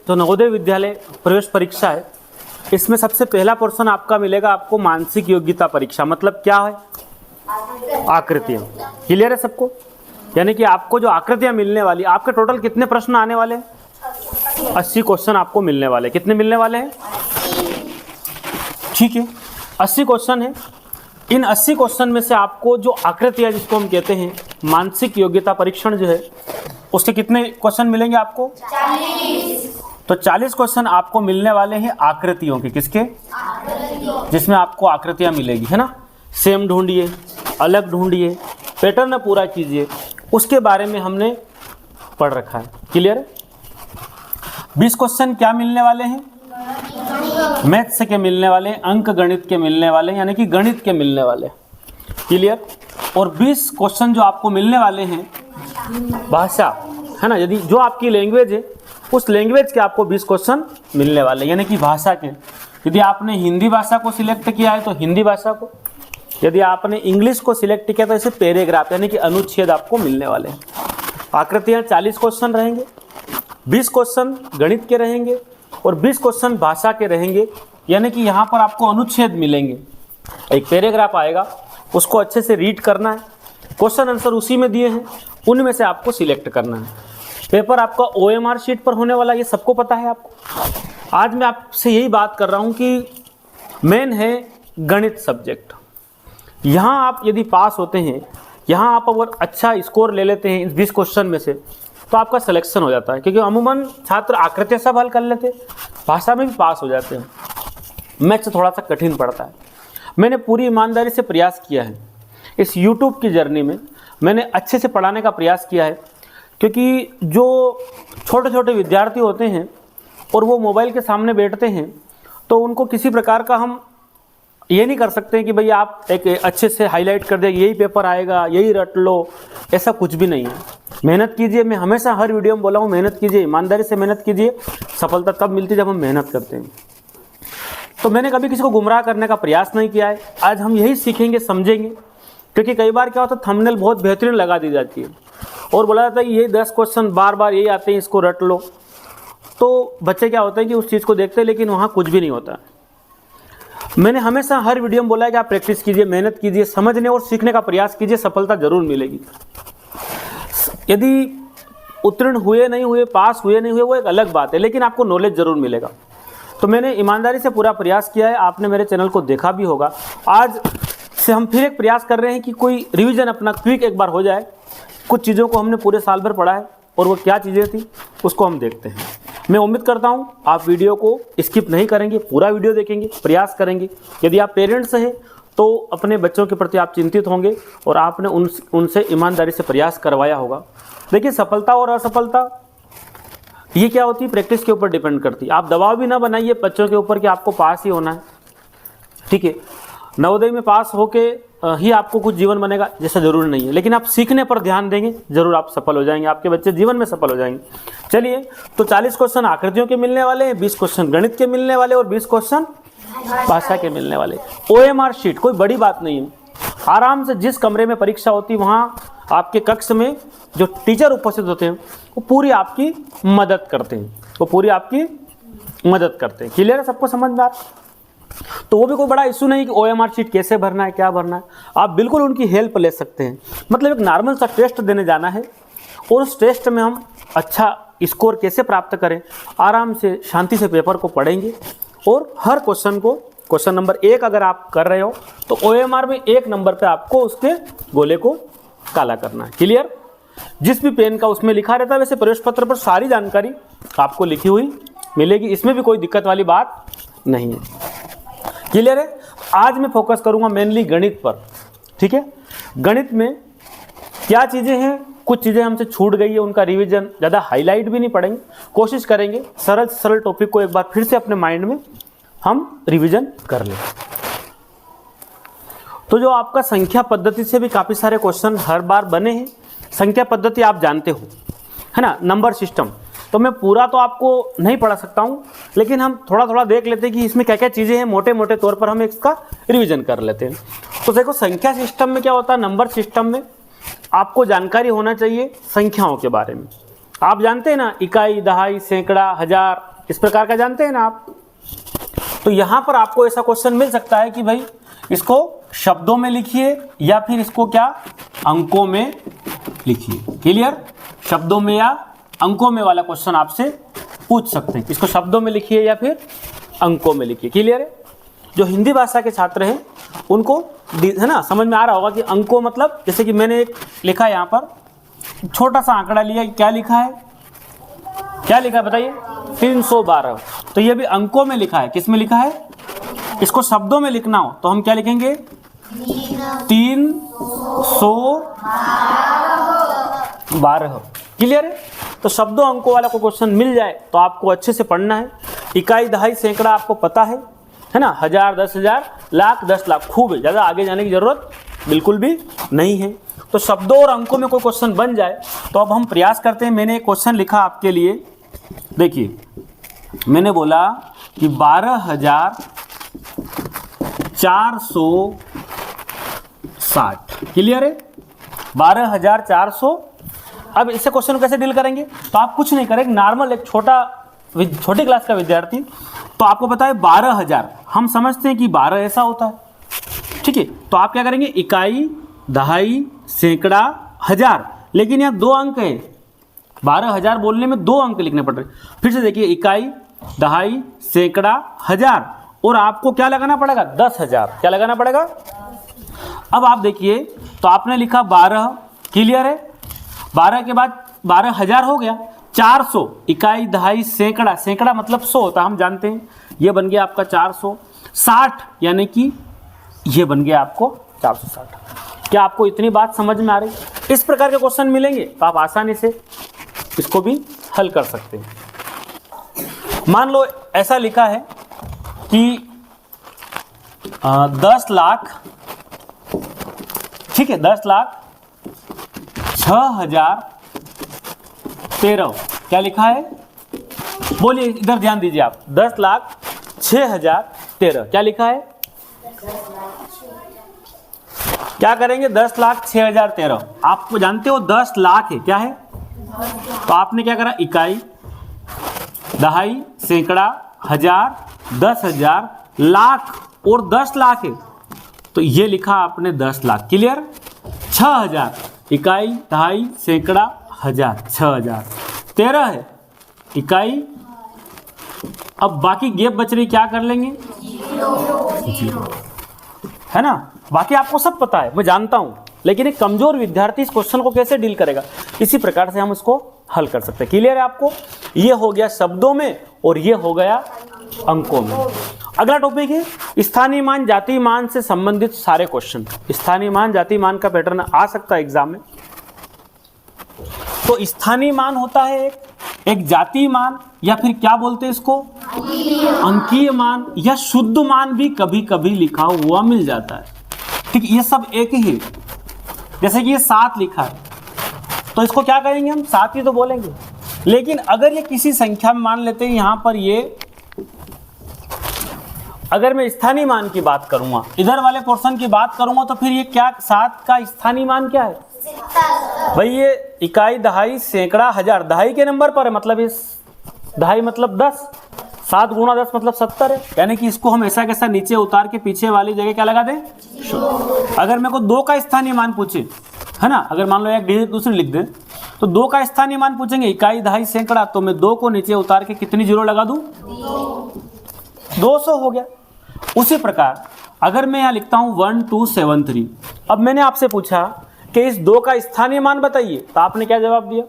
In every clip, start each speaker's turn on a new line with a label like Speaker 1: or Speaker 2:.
Speaker 1: जो नवोदय विद्यालय प्रवेश परीक्षा है, इसमें सबसे पहला पोर्शन आपका मिलेगा आपको मानसिक योग्यता परीक्षा। मतलब क्या है? आकृतियाँ। क्लियर है सबको? यानी कि आपको जो आकृतियाँ मिलने वाली, आपके टोटल कितने प्रश्न आने वाले हैं? 80 क्वेश्चन आपको मिलने वाले। कितने मिलने वाले हैं? ठीक है, 80 क्वेश्चन है। इन 80 क्वेश्चन में से आपको जो आकृतियाँ, जिसको हम कहते हैं मानसिक योग्यता परीक्षण जो है, उसके कितने क्वेश्चन मिलेंगे आपको? 40। तो 40 क्वेश्चन आपको मिलने वाले हैं आकृतियों के। किसके? जिसमें आपको आकृतियाँ मिलेगी, है ना। सेम ढूंढिए, अलग ढूंढिए, पैटर्न पूरा कीजिए, उसके बारे में हमने पढ़ रखा है। क्लियर है? 20 क्वेश्चन क्या मिलने वाले हैं? मैथ्स के मिलने वाले, अंक गणित के मिलने वाले, यानी कि गणित के मिलने वाले। क्लियर? और 20 क्वेश्चन जो आपको मिलने वाले हैं भाषा, है ना, यदि जो आपकी लैंग्वेज है उस लैंग्वेज के आपको 20 क्वेश्चन मिलने वाले, यानी कि भाषा के। यदि आपने हिंदी भाषा को सिलेक्ट किया है तो हिंदी भाषा को, यदि आपने इंग्लिश को सिलेक्ट किया तो ऐसे पैराग्राफ यानी कि अनुच्छेद आपको मिलने वाले हैं। आकृतियाँ 40 क्वेश्चन रहेंगे, 20 क्वेश्चन गणित के रहेंगे और 20 क्वेश्चन भाषा के रहेंगे। यानी कि यहाँ पर आपको अनुच्छेद मिलेंगे, एक पैराग्राफ आएगा, उसको अच्छे से रीड करना है, क्वेश्चन आंसर उसी में दिए हैं, उनमें से आपको सिलेक्ट करना है। पेपर आपका OMR शीट पर होने वाला, ये सबको पता है आपको। आज मैं आपसे यही बात कर रहा हूँ कि मेन है गणित सब्जेक्ट। यहाँ आप यदि पास होते हैं, यहाँ आप अगर अच्छा स्कोर ले लेते हैं इस 20 क्वेश्चन में से, तो आपका सिलेक्शन हो जाता है। क्योंकि अमूमन छात्र आकृतियाँ सब हल कर लेते, भाषा में भी पास हो जाते हैं, मैथ्स थोड़ा सा कठिन पड़ता है। मैंने पूरी ईमानदारी से प्रयास किया है, इस YouTube की जर्नी में मैंने अच्छे से पढ़ाने का प्रयास किया है। क्योंकि जो छोटे छोटे विद्यार्थी होते हैं और वो मोबाइल के सामने बैठते हैं, तो उनको किसी प्रकार का हम ये नहीं कर सकते कि भाई आप एक अच्छे से हाईलाइट कर दें, यही पेपर आएगा, यही रट लो, ऐसा कुछ भी नहीं है। मेहनत कीजिए, मैं हमेशा हर वीडियो में बोला हूँ, मेहनत कीजिए, ईमानदारी से मेहनत कीजिए। सफलता तब मिलती है जब हम मेहनत करते हैं। तो मैंने कभी किसी को गुमराह करने का प्रयास नहीं किया है। आज हम यही सीखेंगे, समझेंगे। क्योंकि कई बार क्या होता है, थंबनेल बहुत बेहतरीन लगा दी जाती है और बोला जाता है कि ये 10 क्वेश्चन बार बार यही आते हैं, इसको रट लो। तो बच्चे क्या होता है कि उस चीज़ को देखते हैं, लेकिन वहाँ कुछ भी नहीं होता। मैंने हमेशा हर वीडियो में बोला है कि आप प्रैक्टिस कीजिए, मेहनत कीजिए, समझने और सीखने का प्रयास कीजिए, सफलता जरूर मिलेगी। यदि उत्तीर्ण हुए नहीं हुए, पास हुए नहीं हुए, वो एक अलग बात है, लेकिन आपको नॉलेज जरूर मिलेगा। तो मैंने ईमानदारी से पूरा प्रयास किया है, आपने मेरे चैनल को देखा भी होगा। आज से हम फिर एक प्रयास कर रहे हैं कि कोई रिवीजन अपना क्विक एक बार हो जाए। कुछ चीज़ों को हमने पूरे साल भर पढ़ा है और वो क्या चीज़ें थी उसको हम देखते हैं। मैं उम्मीद करता हूँ आप वीडियो को स्किप नहीं करेंगे, पूरा वीडियो देखेंगे, प्रयास करेंगे। यदि आप पेरेंट्स हैं तो अपने बच्चों के प्रति आप चिंतित होंगे और आपने उनसे ईमानदारी से प्रयास करवाया होगा। देखिए, सफलता और असफलता ये क्या होती है, प्रैक्टिस के ऊपर डिपेंड करती है। आप दबाव भी ना बनाइए बच्चों के ऊपर कि आपको पास ही होना है। ठीक है, नवोदय में पास होके ही आपको कुछ जीवन बनेगा जैसा जरूरी नहीं है, लेकिन आप सीखने पर ध्यान देंगे, जरूर आप सफल हो जाएंगे, आपके बच्चे जीवन में सफल हो जाएंगे। चलिए, तो 40 क्वेश्चन आकृतियों के मिलने वाले हैं, 20 क्वेश्चन गणित के मिलने वाले और 20 क्वेश्चन भाषा के मिलने वाले। OMR शीट कोई बड़ी बात नहीं है। आराम से जिस कमरे में परीक्षा होती है वहाँ आपके कक्ष में जो टीचर उपस्थित होते हैं वो पूरी आपकी मदद करते हैं, वो पूरी आपकी मदद करते हैं। क्लियर है? सबको समझ में आ रहा? तो वो भी कोई बड़ा इशू नहीं कि OMR शीट कैसे भरना है, क्या भरना है। आप बिल्कुल उनकी हेल्प ले सकते हैं। मतलब एक नॉर्मल सा टेस्ट देने जाना है और उस टेस्ट में हम अच्छा स्कोर कैसे प्राप्त करें, आराम से शांति से पेपर को पढ़ेंगे और हर क्वेश्चन को, क्वेश्चन नंबर 1 अगर आप कर रहे हो तो OMR में 1 नंबर पे आपको उसके गोले को काला करना है। क्लियर? जिस भी पेन का उसमें लिखा रहता है, वैसे प्रवेश पत्र पर सारी जानकारी आपको लिखी हुई मिलेगी, इसमें भी कोई दिक्कत वाली बात नहीं है। क्लियर है? आज मैं फोकस करूंगा मेनली गणित पर। ठीक है, गणित में क्या चीज़ें हैं, कुछ चीज़ें हमसे छूट गई है, उनका रिवीजन ज़्यादा हाईलाइट भी नहीं पढ़ेंगे, कोशिश करेंगे सरल सरल टॉपिक को एक बार फिर से अपने माइंड में हम रिवीजन कर लें। तो जो आपका संख्या पद्धति से भी काफ़ी सारे क्वेश्चन हर बार बने हैं। संख्या पद्धति आप जानते हो, है ना, नंबर सिस्टम। तो मैं पूरा तो आपको नहीं पढ़ा सकता हूँ, लेकिन हम थोड़ा थोड़ा देख लेते हैं कि इसमें क्या क्या चीज़ें हैं, मोटे मोटे तौर पर हम इसका रिवीजन कर लेते हैं। तो देखो, संख्या सिस्टम में क्या होता है, नंबर सिस्टम में आपको जानकारी होना चाहिए संख्याओं के बारे में। आप जानते हैं ना, इकाई, दहाई, सैकड़ा, हजार, इस प्रकार का जानते हैं ना आप। तो यहां पर आपको ऐसा क्वेश्चन मिल सकता है कि भाई इसको शब्दों में लिखिए या फिर इसको क्या अंकों में लिखिए। क्लियर? शब्दों में या अंकों में वाला क्वेश्चन आपसे पूछ सकते हैं। इसको शब्दों में लिखिए या फिर अंकों में लिखिए। क्लियर है? जो हिंदी भाषा के छात्र हैं उनको है ना समझ में आ रहा होगा कि अंकों मतलब, जैसे कि मैंने एक लिखा है यहाँ पर छोटा सा आंकड़ा लिया, क्या लिखा है, क्या लिखा है बताइए, 312। तो ये भी अंकों में लिखा है। किस में लिखा है? इसको शब्दों में लिखना हो तो हम क्या लिखेंगे, 312। क्लियर है? तो शब्दों अंकों वाला को क्वेश्चन मिल जाए तो आपको अच्छे से पढ़ना है। इकाई, दहाई, सैकड़ा आपको पता है ना, 1000, 10,000, लाख, 10 लाख, खूब है, ज़्यादा आगे जाने की जरूरत बिल्कुल भी नहीं है। तो शब्दों और अंकों में कोई क्वेश्चन बन जाए तो अब हम प्रयास करते हैं। मैंने एक क्वेश्चन लिखा आपके लिए, देखिए मैंने बोला कि 12,460। क्लियर है? 12,400। अब इससे क्वेश्चन को कैसे डील करेंगे, तो आप कुछ नहीं करेंगे, नॉर्मल एक छोटी क्लास का विद्यार्थी, तो आपको पता है 12,000 हम समझते हैं कि 12 ऐसा होता है, ठीक है। तो आप क्या करेंगे, इकाई, दहाई, सैकड़ा, हजार, लेकिन यहाँ 2 अंक है, 12,000 बोलने में 2 अंक लिखने पड़ रहे। फिर से देखिए, इकाई, दहाई, सैकड़ा, हजार, और आपको क्या लगाना पड़ेगा, 10,000। क्या लगाना पड़ेगा? अब आप देखिए, तो आपने लिखा 12। क्लियर है? 12 के बाद 12,000 हो गया, 400, इकाई, दहाई, सैकड़ा, सैकड़ा मतलब 100 होता है, हम जानते हैं, ये बन गया आपका 460, यानी कि ये बन गया आपको 460। क्या आपको इतनी बात समझ में आ रही? इस प्रकार के क्वेश्चन मिलेंगे तो आप आसानी से इसको भी हल कर सकते हैं। मान लो ऐसा लिखा है कि 10 लाख, ठीक है, 10,06,013। क्या लिखा है, बोलिए, इधर ध्यान दीजिए आप, 10,06,013। क्या लिखा है? क्या करेंगे, 10,06,013। आपको जानते हो 10 लाख है, क्या है, तो आपने क्या करा, इकाई, दहाई, सैकड़ा, हजार, 10,000, लाख और 10 लाख है, तो ये लिखा आपने 10 लाख। क्लियर? 6,000, इकाई, दहाई, सैकड़ा, हजार, 6,000, 13 है इकाई। अब बाकी गैप बच रही, क्या कर लेंगे, 0, है ना। बाकी आपको सब पता है, मैं जानता हूं, लेकिन एक कमजोर विद्यार्थी इस क्वेश्चन को कैसे डील करेगा, इसी प्रकार से हम इसको हल कर सकते हैं। क्लियर है आपको? ये हो गया शब्दों में और ये हो गया अंकों में। अगला टॉपिक है स्थानीय मान, जातीय मान से संबंधित सारे क्वेश्चन। स्थानीय मान, जातीय मान का पैटर्न आ सकता है एग्जाम में। तो स्थानीय मान होता है एक जातीय मान, या फिर क्या बोलते हैं इसको, अंकीय मान, या शुद्ध मान भी कभी कभी लिखा हुआ मिल जाता है। ठीक, ये सब एक ही है। जैसे कि ये 7 लिखा है, तो इसको क्या कहेंगे हम, 7 ही तो बोलेंगे। लेकिन अगर ये किसी संख्या में मान लेते हैं, यहां पर ये, अगर मैं स्थानीय मान की बात करूंगा, इधर वाले पोर्शन की बात करूंगा, तो फिर ये क्या, 7 का स्थानीय मान क्या है भाई, ये इकाई, दहाई, सैकड़ा, हजार, दहाई के नंबर पर है, मतलब इस दहाई मतलब 10, 7 गुणा 10 मतलब 70 है, यानी कि इसको हम ऐसा कैसा नीचे उतार के पीछे वाली जगह क्या लगा दें, अगर मेरे को 2 का स्थानीय मान पूछे, है ना, अगर मान लो एक डिजिट दूसरी लिख दे, तो 2 का स्थानीय मान पूछेंगे, इकाई, दहाई, सैकड़ा, तो मैं 2 को नीचे उतार के कितनी जीरो लगा दूं, 200 हो गया। उसी प्रकार अगर मैं यहाँ लिखता हूँ 1273, अब मैंने आपसे पूछा कि इस 2 का स्थानीय मान बताइए, तो आपने क्या जवाब दिया।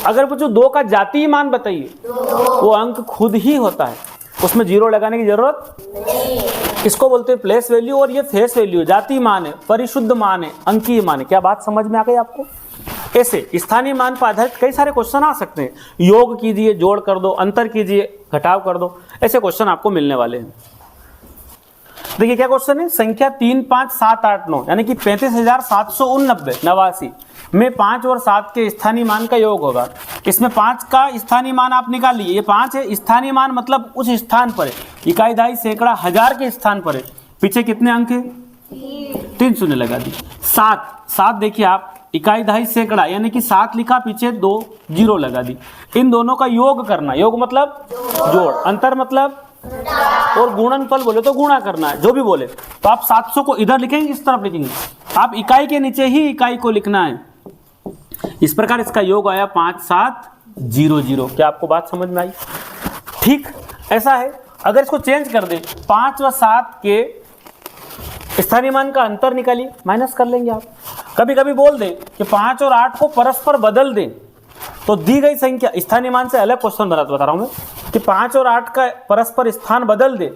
Speaker 1: अगर पूछो 2 का जातीय मान बताइए, वो अंक खुद ही होता है, उसमें जीरो लगाने की जरूरत नहीं। इसको बोलते हैं प्लेस वैल्यू, और ये फेस वैल्यू, जातीय मान है, परिशुद्ध मान है, अंकीय मान है। क्या बात समझ में आ गई आपको? ऐसे स्थानीय मान पर आधारित कई सारे क्वेश्चन आ सकते हैं। योग कीजिए, जोड़ कर दो, अंतर कीजिए, घटाव कर दो, ऐसे क्वेश्चन आपको मिलने वाले हैं। देखिए क्या क्वेश्चन है, संख्या 3, 5, 7, 8, 9 यानी कि 35,789 में 5 और 7 के स्थानीय मान का योग होगा। इसमें 5 का स्थानीय मान आप निकाल लिए, ये 5 है, स्थानीय मान मतलब उस स्थान पर है, इकाई, दहाई, सैकड़ा, हजार के स्थान पर है। पीछे कितने अंक है, 3 शून्य लगा दी। 7 देखिए आप, इकाई दहाई सैकड़ा, यानी कि 7 लिखा, पीछे 2 जीरो लगा दी। इन दोनों का योग करना, योग मतलब जोड़, अंतर मतलब, और गुणनफल बोले तो गुणा करना है, जो भी बोले। तो आप 700 को इधर लिखेंगे, इस तरफ लिखेंगे, आप इकाई के नीचे ही इकाई को लिखना है। इस प्रकार इसका योग आया 5700। क्या आपको बात समझ में आई? ठीक, ऐसा है। अगर इसको चेंज कर दे, 5 व 7 के स्थानीय मान का अंतर निकालिए, माइनस कर लेंगे आप। कभी कभी बोल दे कि 5 और 8 को परस्पर बदल दें, तो दी गई संख्या, स्थानीय मान से अलग क्वेश्चन बता रहा हूं मैं, कि 5 और 8 का परस्पर स्थान बदल दे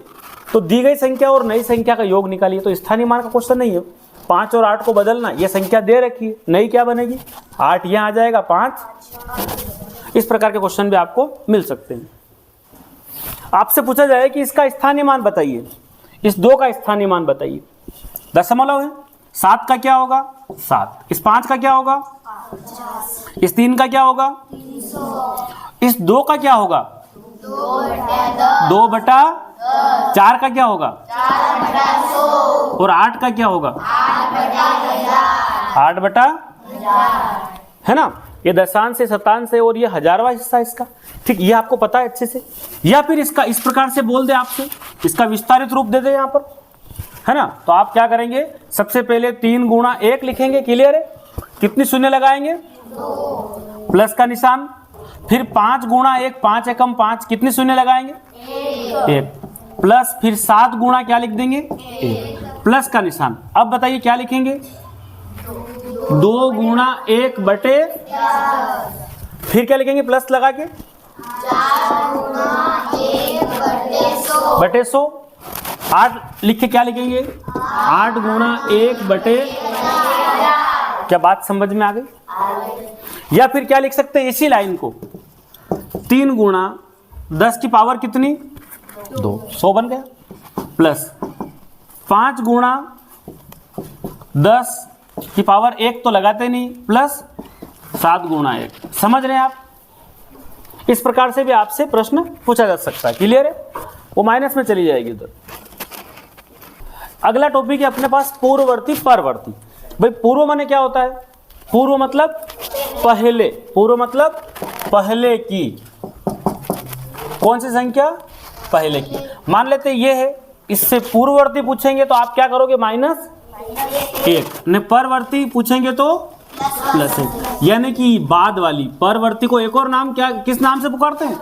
Speaker 1: तो दी गई संख्या और नई संख्या का योग निकालिए। तो स्थानीय मान का क्वेश्चन नहीं है 5 और 8 को बदलना, ये संख्या दे रखी है, नई क्या बनेगी, 8 यहाँ आ जाएगा, 5। इस प्रकार के क्वेश्चन भी आपको मिल सकते हैं। आपसे पूछा जाए कि इसका स्थानीय मान बताइए, इस 2 का स्थानीय मान बताइए, दशमलव है, 7 का क्या होगा 7, इस 5 का क्या होगा, इस 3 का क्या होगा, इस 2 का क्या होगा, 2/4 का क्या होगा, और 8 का क्या होगा, 8/1000, है ना। ये दशांश है, शतांश है, और ये हजारवा हिस्सा इसका। ठीक, ये आपको पता है अच्छे से। या फिर इसका इस प्रकार से बोल दे आपसे, इसका विस्तारित रूप दे दे यहाँ पर, है ना। तो आप क्या करेंगे, सबसे पहले 3 गुणा 1 लिखेंगे, क्लियर है। कितनी शून्य लगाएंगे, प्लस का निशान। फिर 5 गुणा 1, 5 एकम 5, कितनी शून्य लगाएंगे, 1, प्लस फिर 7 गुणा क्या लिख देंगे, 1, प्लस का निशान। अब बताइए क्या लिखेंगे, 2 गुणा 1/, फिर क्या लिखेंगे, प्लस लगा के 4/100। 8 लिख के क्या लिखेंगे, 8 गुणा 1/, क्या बात समझ में आ गई? या फिर क्या लिख सकते हैं इसी लाइन को, 3 गुणा 10 की पावर कितनी, 2, 100 बन गया, प्लस 5 गुणा 10 की पावर 1 तो लगाते नहीं, प्लस 7 गुणा 1। समझ रहे हैं आप? इस प्रकार से भी आपसे प्रश्न पूछा जा सकता है, क्लियर है। वो माइनस में चली जाएगी उधर। अगला टॉपिक है अपने पास पूर्ववर्ती परवर्ती। भाई पूर्व माने क्या होता है, पूर्व मतलब पहले, पूर्व मतलब पहले की, कौन सी संख्या, पहले की। मान लेते ये है, इससे पूर्ववर्ती पूछेंगे तो आप क्या करोगे, -1, ने परवर्ती पूछेंगे तो +1, यानी कि बाद वाली। परवर्ती को एक और नाम क्या, किस नाम से पुकारते हैं,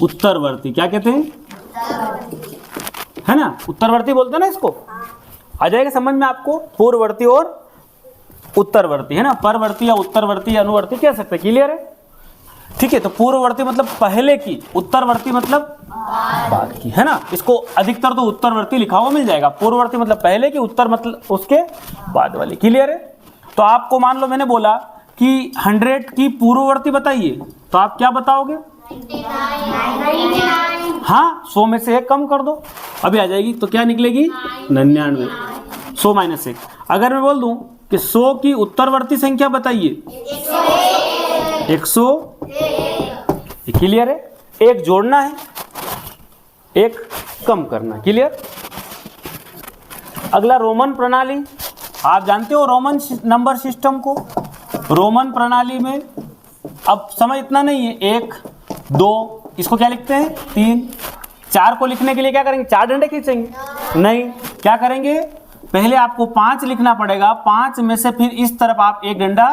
Speaker 1: उत्तरवर्ती। क्या कहते हैं, है ना, उत्तरवर्ती बोलते हैं ना इसको। आ जाएगा समझ में आपको, पूर्ववर्ती और उत्तरवर्ती, है ना। परवर्ती या उत्तरवर्ती या अनुवर्ती कह सकते हैं, क्लियर है। ठीक है, तो पूर्ववर्ती मतलब पहले की, उत्तरवर्ती मतलब बाद की, है ना। इसको अधिकतर तो उत्तरवर्ती लिखा हुआ मिल जाएगा। पूर्ववर्ती मतलब पहले की, उत्तर मतलब उसके बाद वाली, क्लियर है। तो आपको मान लो मैंने बोला कि 100 की पूर्ववर्ती बताइए, तो आप क्या बताओगे, 99। हाँ, 100 में से 1 कम कर दो, अभी आ जाएगी, तो क्या निकलेगी, 99। 100 - 1। अगर मैं बोल दूं कि 100 की उत्तरवर्ती संख्या बताइए, 101, क्लियर है। 1 जोड़ना है, 1 कम करना, क्लियर। अगला रोमन प्रणाली, आप जानते हो रोमन नंबर सिस्टम को। रोमन प्रणाली में अब समय इतना नहीं है, 1 2, इसको क्या लिखते हैं, 3। 4 को लिखने के लिए क्या करेंगे, 4 डंडे खींचेंगे, नहीं, क्या करेंगे, पहले आपको 5 लिखना पड़ेगा, 5 में से फिर इस तरफ आप 1 डंडा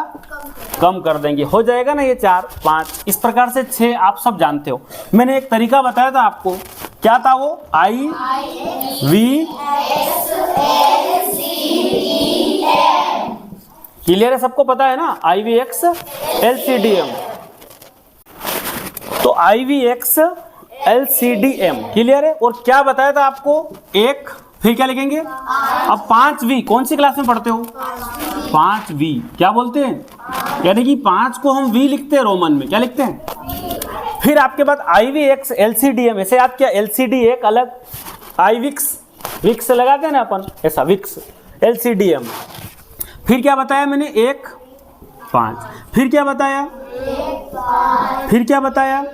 Speaker 1: कम कर देंगे, हो जाएगा ना ये 4 5। इस प्रकार से 6 आप सब जानते हो। मैंने एक तरीका बताया था आपको, क्या था वो, IV क्लियर है, सबको पता है ना, IVX LCDM। तो IVX LCDM क्लियर है। और क्या बताया था आपको, 1, फिर क्या लिखेंगे, अब 5V, कौन सी क्लास में पढ़ते हो, 5V, क्या बोलते हैं, यानी कि 5 को हम V लिखते हैं रोमन में, क्या लिखते हैं। फिर आपके बाद IVX LCDM, ऐसे याद किया, LCD एक अलग, IVX विक्स लगाते हैं ना अपन, ऐसा विक्स LCDM। फिर क्या बताया मैंने, 1 5, फिर क्या बताया, फिर क्या बताया,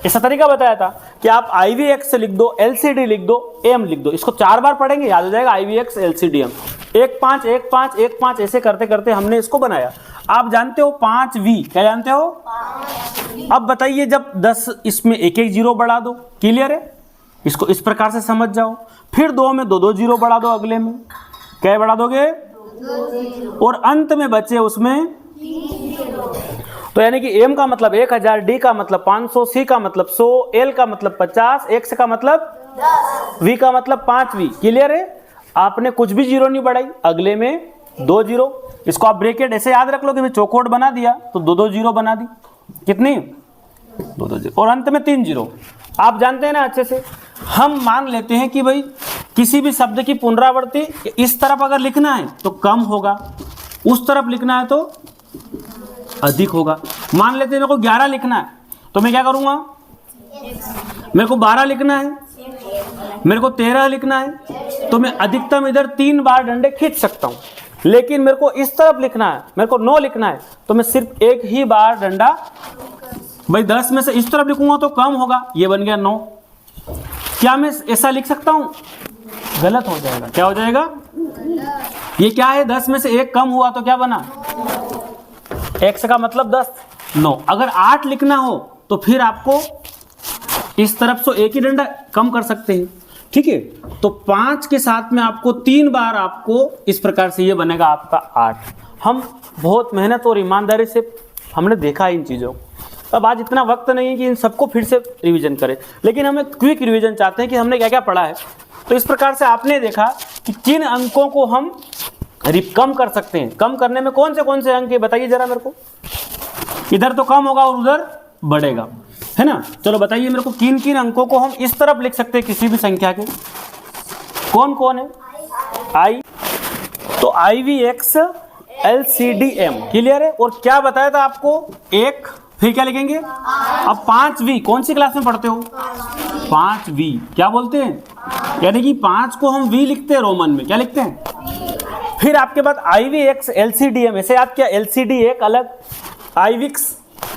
Speaker 1: ऐसा तरीका बताया था कि आप IVX लिख दो, LCD लिख दो, M लिख दो, इसको 4 बार पढ़ेंगे, याद हो जाएगा IVX LCDM। 1 5 1 5 1 5 ऐसे करते करते हमने इसको बनाया। आप जानते हो 5v, क्या जानते हो? अब बताइए जब 10 इसमें एक एक जीरो बढ़ा दो, क्लियर है? इसको इस प्रकार से समझ जाओ। फिर 2 में 2 2 जीरो बढ़ा दो, अगले में क्या बढ़ा दोगे? और अंत में बचे उसमें, तो यानी कि m का मतलब 1000, d का मतलब 500, c का मतलब 100, l का मतलब 50, x का मतलब 10, v का मतलब 5v, क्लियर है? आपने कुछ भी जीरो नहीं बढ़ाई, अगले में 2 जीरो। इसको आप ब्रैकेट ऐसे याद रख लो कि मैं चौकोट बना दिया तो 2 2 जीरो बना दी, कितनी? 2 2 जीरो, और अंत में 3 जीरो। आप जानते हैं ना अच्छे से। हम मान लेते हैं कि भाई किसी भी शब्द की पुनरावृत्ति इस तरफ अगर लिखना है तो कम होगा, उस तरफ लिखना है तो अधिक होगा। मान लेते हैं मेरे को 11 लिखना है तो मैं क्या करूंगा? मेरे को 12 लिखना है, मेरे को 13 लिखना है तो मैं अधिकतम इधर 3 बार डंडे खींच सकता हूं। लेकिन मेरे को इस तरफ लिखना है, मेरे को 9 लिखना है तो मैं सिर्फ एक ही बार डंडा, भाई 10 में से इस तरफ लिखूंगा तो कम होगा, ये बन गया 9। क्या मैं ऐसा लिख सकता हूं? गलत हो जाएगा। क्या हो जाएगा? ये क्या है? 10 में से एक कम हुआ तो क्या बना? x का मतलब 10, 9। अगर 8 लिखना हो तो फिर आपको इस तरफ से एक ही डंडा कम कर सकते हैं, ठीक है? तो 5 के साथ में आपको 3 बार, आपको इस प्रकार से ये बनेगा आपका 8। हम बहुत मेहनत और ईमानदारी से हमने देखा इन चीज़ों को। अब आज इतना वक्त नहीं है कि इन सबको फिर से रिवीजन करें, लेकिन हम एक क्विक रिवीजन चाहते हैं कि हमने क्या क्या पढ़ा है। तो इस प्रकार से आपने देखा कि किन अंकों को हम कम कर सकते हैं। कम करने में कौन से अंक है बताइए जरा मेरे को। इधर तो कम होगा और उधर बढ़ेगा, है ना? चलो बताइए मेरे को किन किन अंकों को हम इस तरफ लिख सकते हैं किसी भी संख्या के। कौन कौन है? आई, तो IVX LCDM, क्लियर है? और क्या बताया था आपको? 1, फिर क्या लिखेंगे? अब 5V, कौन सी क्लास में पढ़ते हो? 5V क्या बोलते हैं? यानी कि 5 को हम V लिखते हैं रोमन में, क्या लिखते हैं? फिर आपके बाद IVX LCDM, ऐसे याद किया, LCD एक अलग, IVX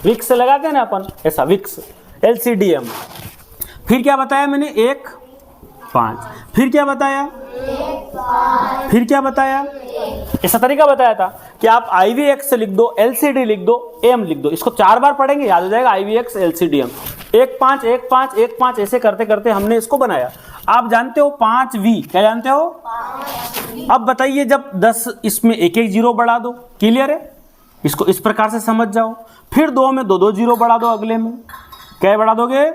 Speaker 1: विक्स लगाते हैं ना अपन, ऐसा विक्स LCDM। फिर क्या बताया मैंने? 1 5, फिर क्या बताया? फिर क्या बताया? ऐसा तरीका बताया था कि आप IVX लिख दो, LCD लिख दो, M लिख दो। इसको 4 बार पढ़ेंगे, याद हो जाएगा। IVX LCDM 1 5 1 5 1 5 ऐसे करते करते हमने इसको बनाया। आप जानते हो 5V, क्या जानते हो? अब बताइए जब 10 इसमें एक एक जीरो बढ़ा दो, क्लियर है? इसको इस प्रकार से समझ जाओ। फिर 2 में 2 2 जीरो बढ़ा दो, अगले में क्या बढ़ा दोगे?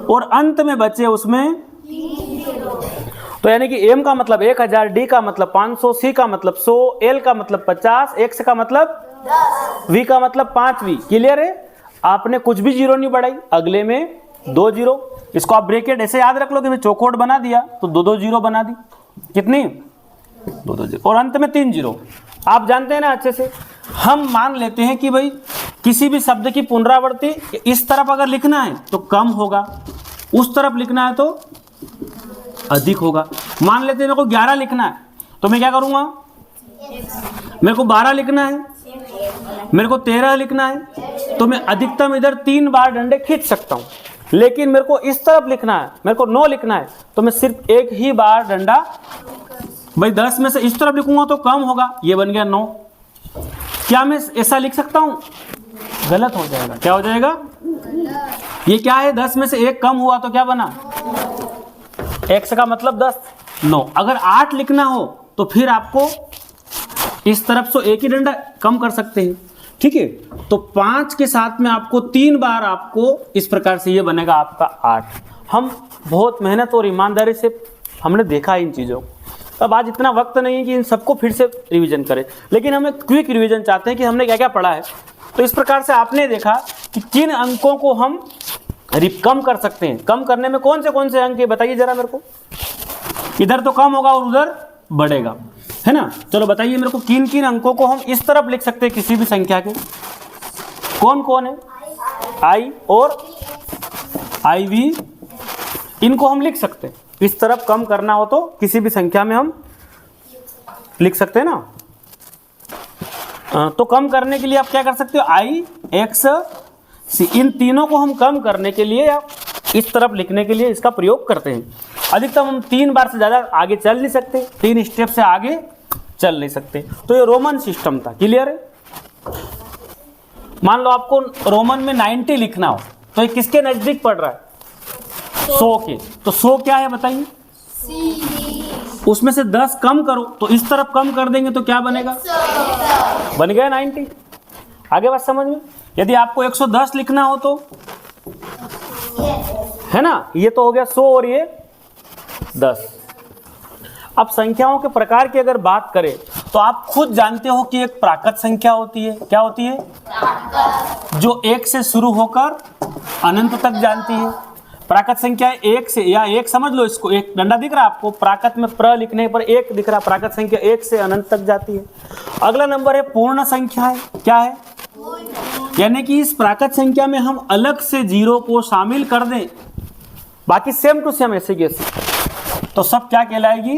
Speaker 1: और अंत में बचे उसमें, तो यानी कि m का मतलब 1000, d का मतलब 500, c का मतलब 100, l का मतलब 50, x का मतलब 10, v का मतलब 5v, क्लियर है? आपने कुछ भी जीरो नहीं बढ़ाई, अगले में 2 जीरो। इसको आप ब्रैकेट ऐसे याद रख लो कि मैं चौकोट बना दिया तो 2 2 जीरो बना दी, कितनी? 2 2 जीरो, और अंत में 3 जीरो। आप जानते हैं ना अच्छे से। हम मान लेते हैं कि भाई किसी भी शब्द की पुनरावृत्ति इस तरफ अगर लिखना है तो कम होगा, उस तरफ लिखना है तो अधिक होगा। मान लेते हैं मेरे को 11 लिखना है तो मैं क्या करूंगा? मेरे को 12 लिखना है, मेरे को 13 लिखना है तो मैं अधिकतम इधर 3 बार डंडे खींच सकता हूं। लेकिन मेरे को इस तरफ लिखना है, मेरे को 9 लिखना है तो मैं सिर्फ एक ही बार डंडा, भाई 10 में से इस तरफ लिखूंगा तो कम होगा, ये बन गया 9। क्या मैं ऐसा लिख सकता हूं? गलत हो जाएगा। क्या हो जाएगा? ये क्या है? 10 में से एक कम हुआ तो क्या बना? x का मतलब 10, 9। अगर 8 लिखना हो तो फिर आपको इस तरफ से एक ही डंडा कम कर सकते हैं, ठीक है? तो 5 के साथ में आपको 3 बार, आपको इस प्रकार से ये बनेगा आपका 8। हम बहुत मेहनत और ईमानदारी से हमने देखा इन चीज़ों को। अब आज इतना वक्त नहीं है कि इन सबको फिर से रिवीजन करें, लेकिन हम एक क्विक रिवीजन चाहते हैं कि हमने क्या क्या पढ़ा है। तो इस प्रकार से आपने देखा कि किन अंकों को हम कम कर सकते हैं। कम करने में कौन से अंक है बताइए जरा मेरे को। इधर तो कम होगा और उधर बढ़ेगा, है ना? चलो बताइए मेरे को किन किन अंकों को हम इस तरफ लिख सकते हैं किसी भी संख्या के। कौन कौन है? I और IV, इनको हम लिख सकते हैं। इस तरफ कम करना हो तो किसी भी संख्या में हम लिख सकते हैं ना। तो कम करने के लिए आप क्या कर सकते हो? IX C, इन तीनों को हम कम करने के लिए या इस तरफ लिखने के लिए इसका प्रयोग करते हैं। अधिकतम हम 3 बार से ज़्यादा आगे चल नहीं सकते, 3 स्टेप से आगे चल नहीं सकते। तो ये रोमन सिस्टम था। क्लियर है? मान लो आपको रोमन में 90 लिखना हो तो ये किसके नजदीक पड़ रहा है? 100 के। तो 100 क्या है बताइए? उसमें से 10 कम करो तो इस तरफ कम कर देंगे तो क्या बनेगा? बन गया 90। आगे बात समझ में? यदि आपको 110 लिखना हो तो है ना, ये तो हो गया 100 और ये 10। अब संख्याओं के प्रकार की अगर बात करें तो आप खुद जानते हो कि एक प्राकृत संख्या होती है। क्या होती है? जो 1 से शुरू होकर अनंत तक जाती है। प्राकृत संख्या 1 से, या 1 समझ लो इसको, एक डंडा दिख रहा है आपको, प्राकृत में प्र लिखने पर 1 दिख रहा है। प्राकृत संख्या 1 से अनंत तक जाती है। अगला नंबर है पूर्ण संख्या है। क्या है? यानी कि इस प्राकृत संख्या में हम अलग से 0 को शामिल कर दें, बाकी सेम टू सेम ऐसे कैसे, तो सब क्या कहलाएगी?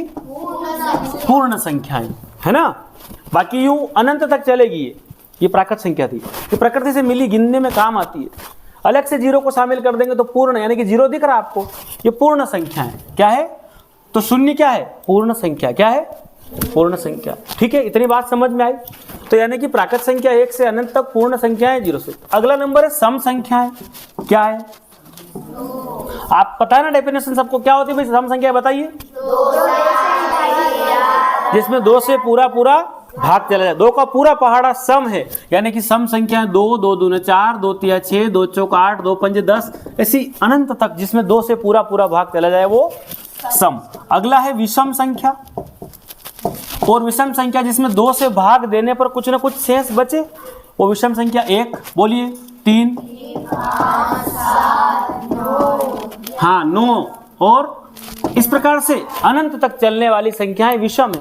Speaker 1: पूर्ण संख्याएं, है ना। बाकी यूं अनंत तक चलेगी। ये प्राकृत संख्या थी, ये प्रकृति से मिली, गिनने में काम आती है। अलग से 0 को शामिल कर देंगे तो पूर्ण, यानी कि 0 दिख रहा है आपको, ये पूर्ण संख्या है। क्या है? तो 0 क्या है? पूर्ण संख्या। क्या है? पूर्ण संख्या। ठीक है, इतनी बात समझ में आई। तो यानी कि प्राकृत संख्या 1 से अनंत तक, पूर्ण संख्याएं 0 से। अगला नंबर है सम संख्याएं। क्या है? आप पता है ना डेफिनेशन सबको, क्या होती है भाई सम संख्या? बताइए। जिसमें 2 से पूरा भाग चला जाए। 2 का पूरा पहाड़ा सम है, यानी कि सम संख्या 2, 2 दूने 4, 2 तिया 6, 2 चौक 8, 2 पंजे 10, ऐसी अनंत तक जिसमें 2 से पूरा भाग चला जाए वो सम। अगला है विषम संख्या। और विषम संख्या जिसमें 2 से भाग देने पर कुछ ना कुछ शेष बचे, वो विषम संख्या 1, बोलिए 3, 9 और इस प्रकार से अनंत तक चलने वाली संख्याएं विषम है।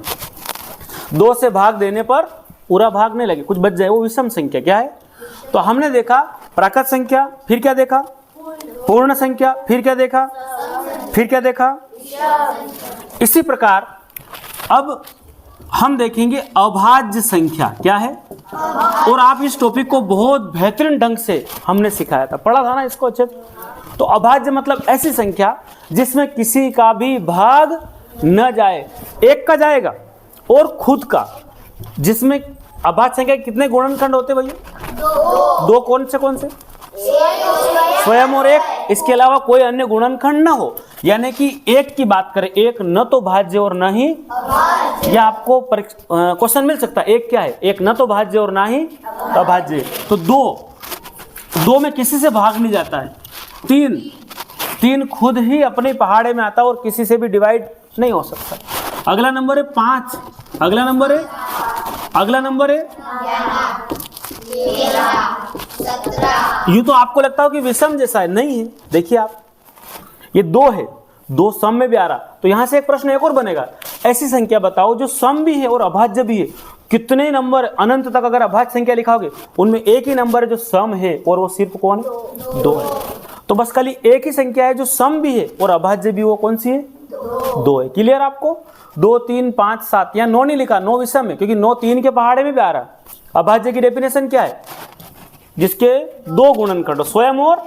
Speaker 1: 2 से भाग देने पर पूरा भाग नहीं लगे, कुछ बच जाए, वो विषम संख्या। क्या है? तो हमने देखा प्राकृत संख्या, फिर क्या देखा? पूर्ण संख्या, फिर क्या देखा? फिर क्या देखा? इसी प्रकार अब हम देखेंगे अभाज्य संख्या। क्या है? और आप इस टॉपिक को बहुत बेहतरीन ढंग से हमने सिखाया था, पढ़ा था ना इसको अच्छे। तो अभाज्य मतलब ऐसी संख्या जिसमें किसी का भी भाग न जाए, एक का जाएगा और खुद का। जिसमें अभाज्य संख्या कितने गुणनखंड होते भैया? 2। कौन से? स्वयं और 1, इसके अलावा कोई अन्य गुणनखंड ना हो। यानी कि 1 की बात करें, 1 न तो भाज्य और न ही यह आपको क्वेश्चन मिल सकता है। 1 क्या है? 1 न तो भाज्य और ना ही अभाज्य। तो 2 में किसी से भाग नहीं जाता है। 3 खुद ही अपने पहाड़े में आता है और किसी से भी डिवाइड नहीं हो सकता। अगला नंबर है 5। अगला नंबर है 17। यूं तो आपको लगता हो कि विषम जैसा है, नहीं है। देखिए आप, ये 2 है, 2 सम में भी आ रहा। तो यहां से एक प्रश्न एक और बनेगा, ऐसी संख्या बताओ जो सम भी है और अभाज्य भी है। कितने नंबर अनंत तक अगर अभाज्य संख्या लिखाओगे, उनमें एक ही नंबर है जो सम है, और वो सिर्फ कौन है? 2 है। तो बस खाली एक ही संख्या है जो सम भी है और अभाज्य भी, वो कौन सी है? 2 है। क्लियर आपको? 2, 3, 5, 7, यहाँ 9 नहीं लिखा, 9 विषम है, क्योंकि 9 3 के पहाड़े में भी आ रहा है। अभाज्य की डेफिनेशन क्या है? जिसके 2 गुणनखंड, स्वयं और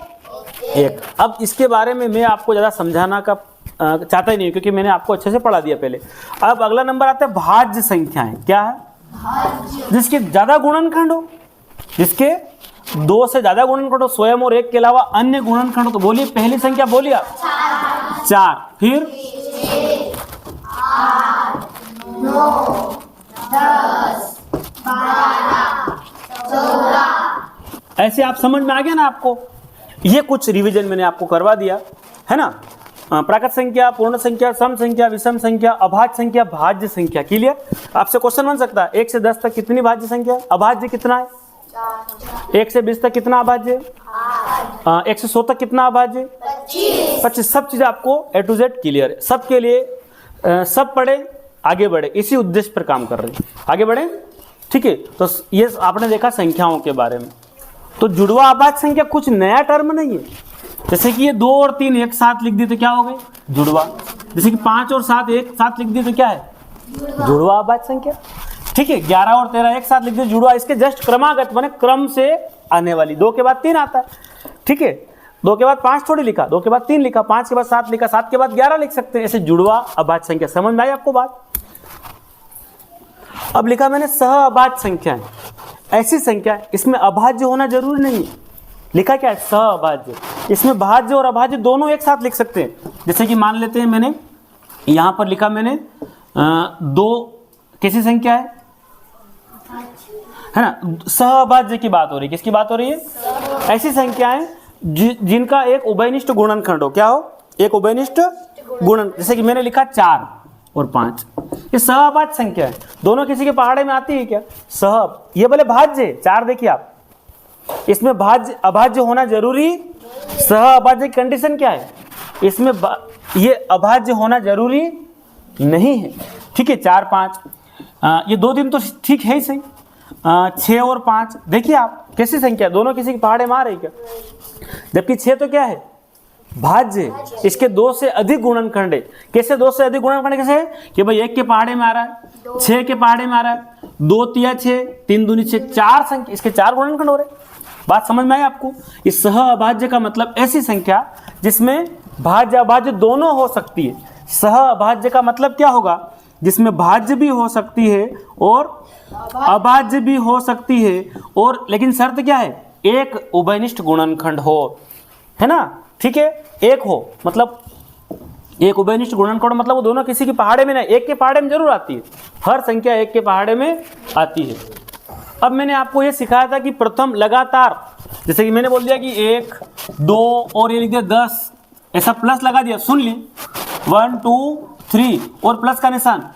Speaker 1: 1। अब इसके बारे में मैं आपको ज्यादा समझाना का चाहता ही नहीं, क्योंकि मैंने आपको अच्छे से पढ़ा दिया पहले। अब अगला नंबर आता है भाज्य संख्याएं। क्या है? जिसके ज्यादा गुणनखंड हो, जिसके 2 से ज्यादा गुणनखंड हो, स्वयं और 1 के अलावा अन्य गुणनखंड हो। तो बोलिए पहली संख्या, बोलिए आप। 4, फिर 8, 9, 10, 12, 14। ऐसे आप समझ में आ गया ना आपको? ये कुछ रिवीजन मैंने आपको करवा दिया है ना। प्राकृत संख्या, पूर्ण संख्या, सम संख्या, विषम संख्या, अभाज्य संख्या, भाज्य संख्या। क्लियर? आपसे क्वेश्चन बन सकता है 1 से 10 तक कितनी भाज्य संख्या है? अभाज्य कितना है? 1 से 20 तक कितना अभाज्य? 1 से 100 तक कितना अभाज्य? 25। सब चीजें आपको A to Z क्लियर है। सबके लिए सब पढ़े, आगे बढ़े, इसी उद्देश्य पर काम कर रहे हैं। आगे बढ़े, ठीक है। तो ये आपने देखा संख्याओं के बारे में। तो जुड़वा अभाज्य संख्या कुछ नया टर्म नहीं है। जैसे कि ये 2 और 3 एक साथ लिख दिए तो क्या हो गए? जुड़वा। जैसे कि 5 और 7 एक साथ लिख दिए तो क्या है? जुड़वा अभाज्य संख्या। ठीक है। 11 और 13 एक साथ लिख दिए, जुड़वा। इसके जस्ट क्रमागत माने क्रम से आने वाली, 2 के बाद 3 आता है। ठीक है। 2 के बाद 5 थोड़ी लिखा, 2 के बाद 3 लिखा, 5 के बाद 7 लिखा, 7 के बाद 11 लिख सकते हैं। ऐसे जुड़वा अभाज्य संख्या। समझ में आई आपको बात? अब लिखा मैंने सह अभाज्य संख्याएं, ऐसी संख्या इसमें अभाज्य होना जरूरी नहीं है। लिखा क्या है? सह अभाज्य। इसमें भाज्य और अभाज्य दोनों एक साथ लिख सकते हैं। जैसे कि मान लेते हैं मैंने यहां पर लिखा मैंने 2 कैसी संख्या है ना? सह अभाज्य की बात हो रही है। किसकी बात हो रही है? ऐसी संख्याएं जिनका एक उभयनिष्ठ गुणनखंड हो। क्या हो? एक उभयनिष्ठ गुणन। जैसे कि मैंने लिखा 4 और 5, ये सह अभाज्य संख्या है। दोनों किसी के पहाड़े में आती है क्या? सह। ये बोले भाज्य 4 देखिए आप, इसमें भाज्य अभाज्य होना जरूरी, सह अभाज्य की कंडीशन क्या है? इसमें ये अभाज्य होना जरूरी नहीं है। ठीक है, 4 5 ये 2 दिन तो ठीक है ही सही। 6 और 5 देखिए आप कैसी संख्या, दोनों किसी के पहाड़े में आ रही क्या? जबकि 6 तो क्या है? भाज्य। इसके 2 से अधिक गुणनखंड है। कैसे 2 से अधिक गुणनखंड? कैसे कि भाई 1 के पहाड़े में आ रहा है, 6 के पहाड़े में आ रहा है, 2 तिया 6, 3 दूनी 6, 4 संख्या, इसके 4 गुणनखंड हो रहे। बात समझ में आई आपको? इस सह अभाज्य का मतलब ऐसी संख्या जिसमें भाज्य अभाज्य दोनों हो सकती है। सह अभाज्य का मतलब क्या होगा? जिसमें भाज्य भी हो सकती है और अभाज्य भी हो सकती है, और लेकिन शर्त क्या है? एक उभयनिष्ठ गुणनखंड हो, है ना? ठीक है, एक हो, मतलब एक उभयनिष्ठ गुणनखंड मतलब वो दोनों किसी के पहाड़े में नहीं, एक के पहाड़े में जरूर आती है। हर संख्या एक के पहाड़े में आती है। अब मैंने आपको ये सिखाया था कि प्रथम लगातार, जैसे कि मैंने बोल दिया कि 1 2 और ये लिख दिया 10, ऐसा प्लस लगा दिया, सुन ली 1 2 3 और प्लस का निशान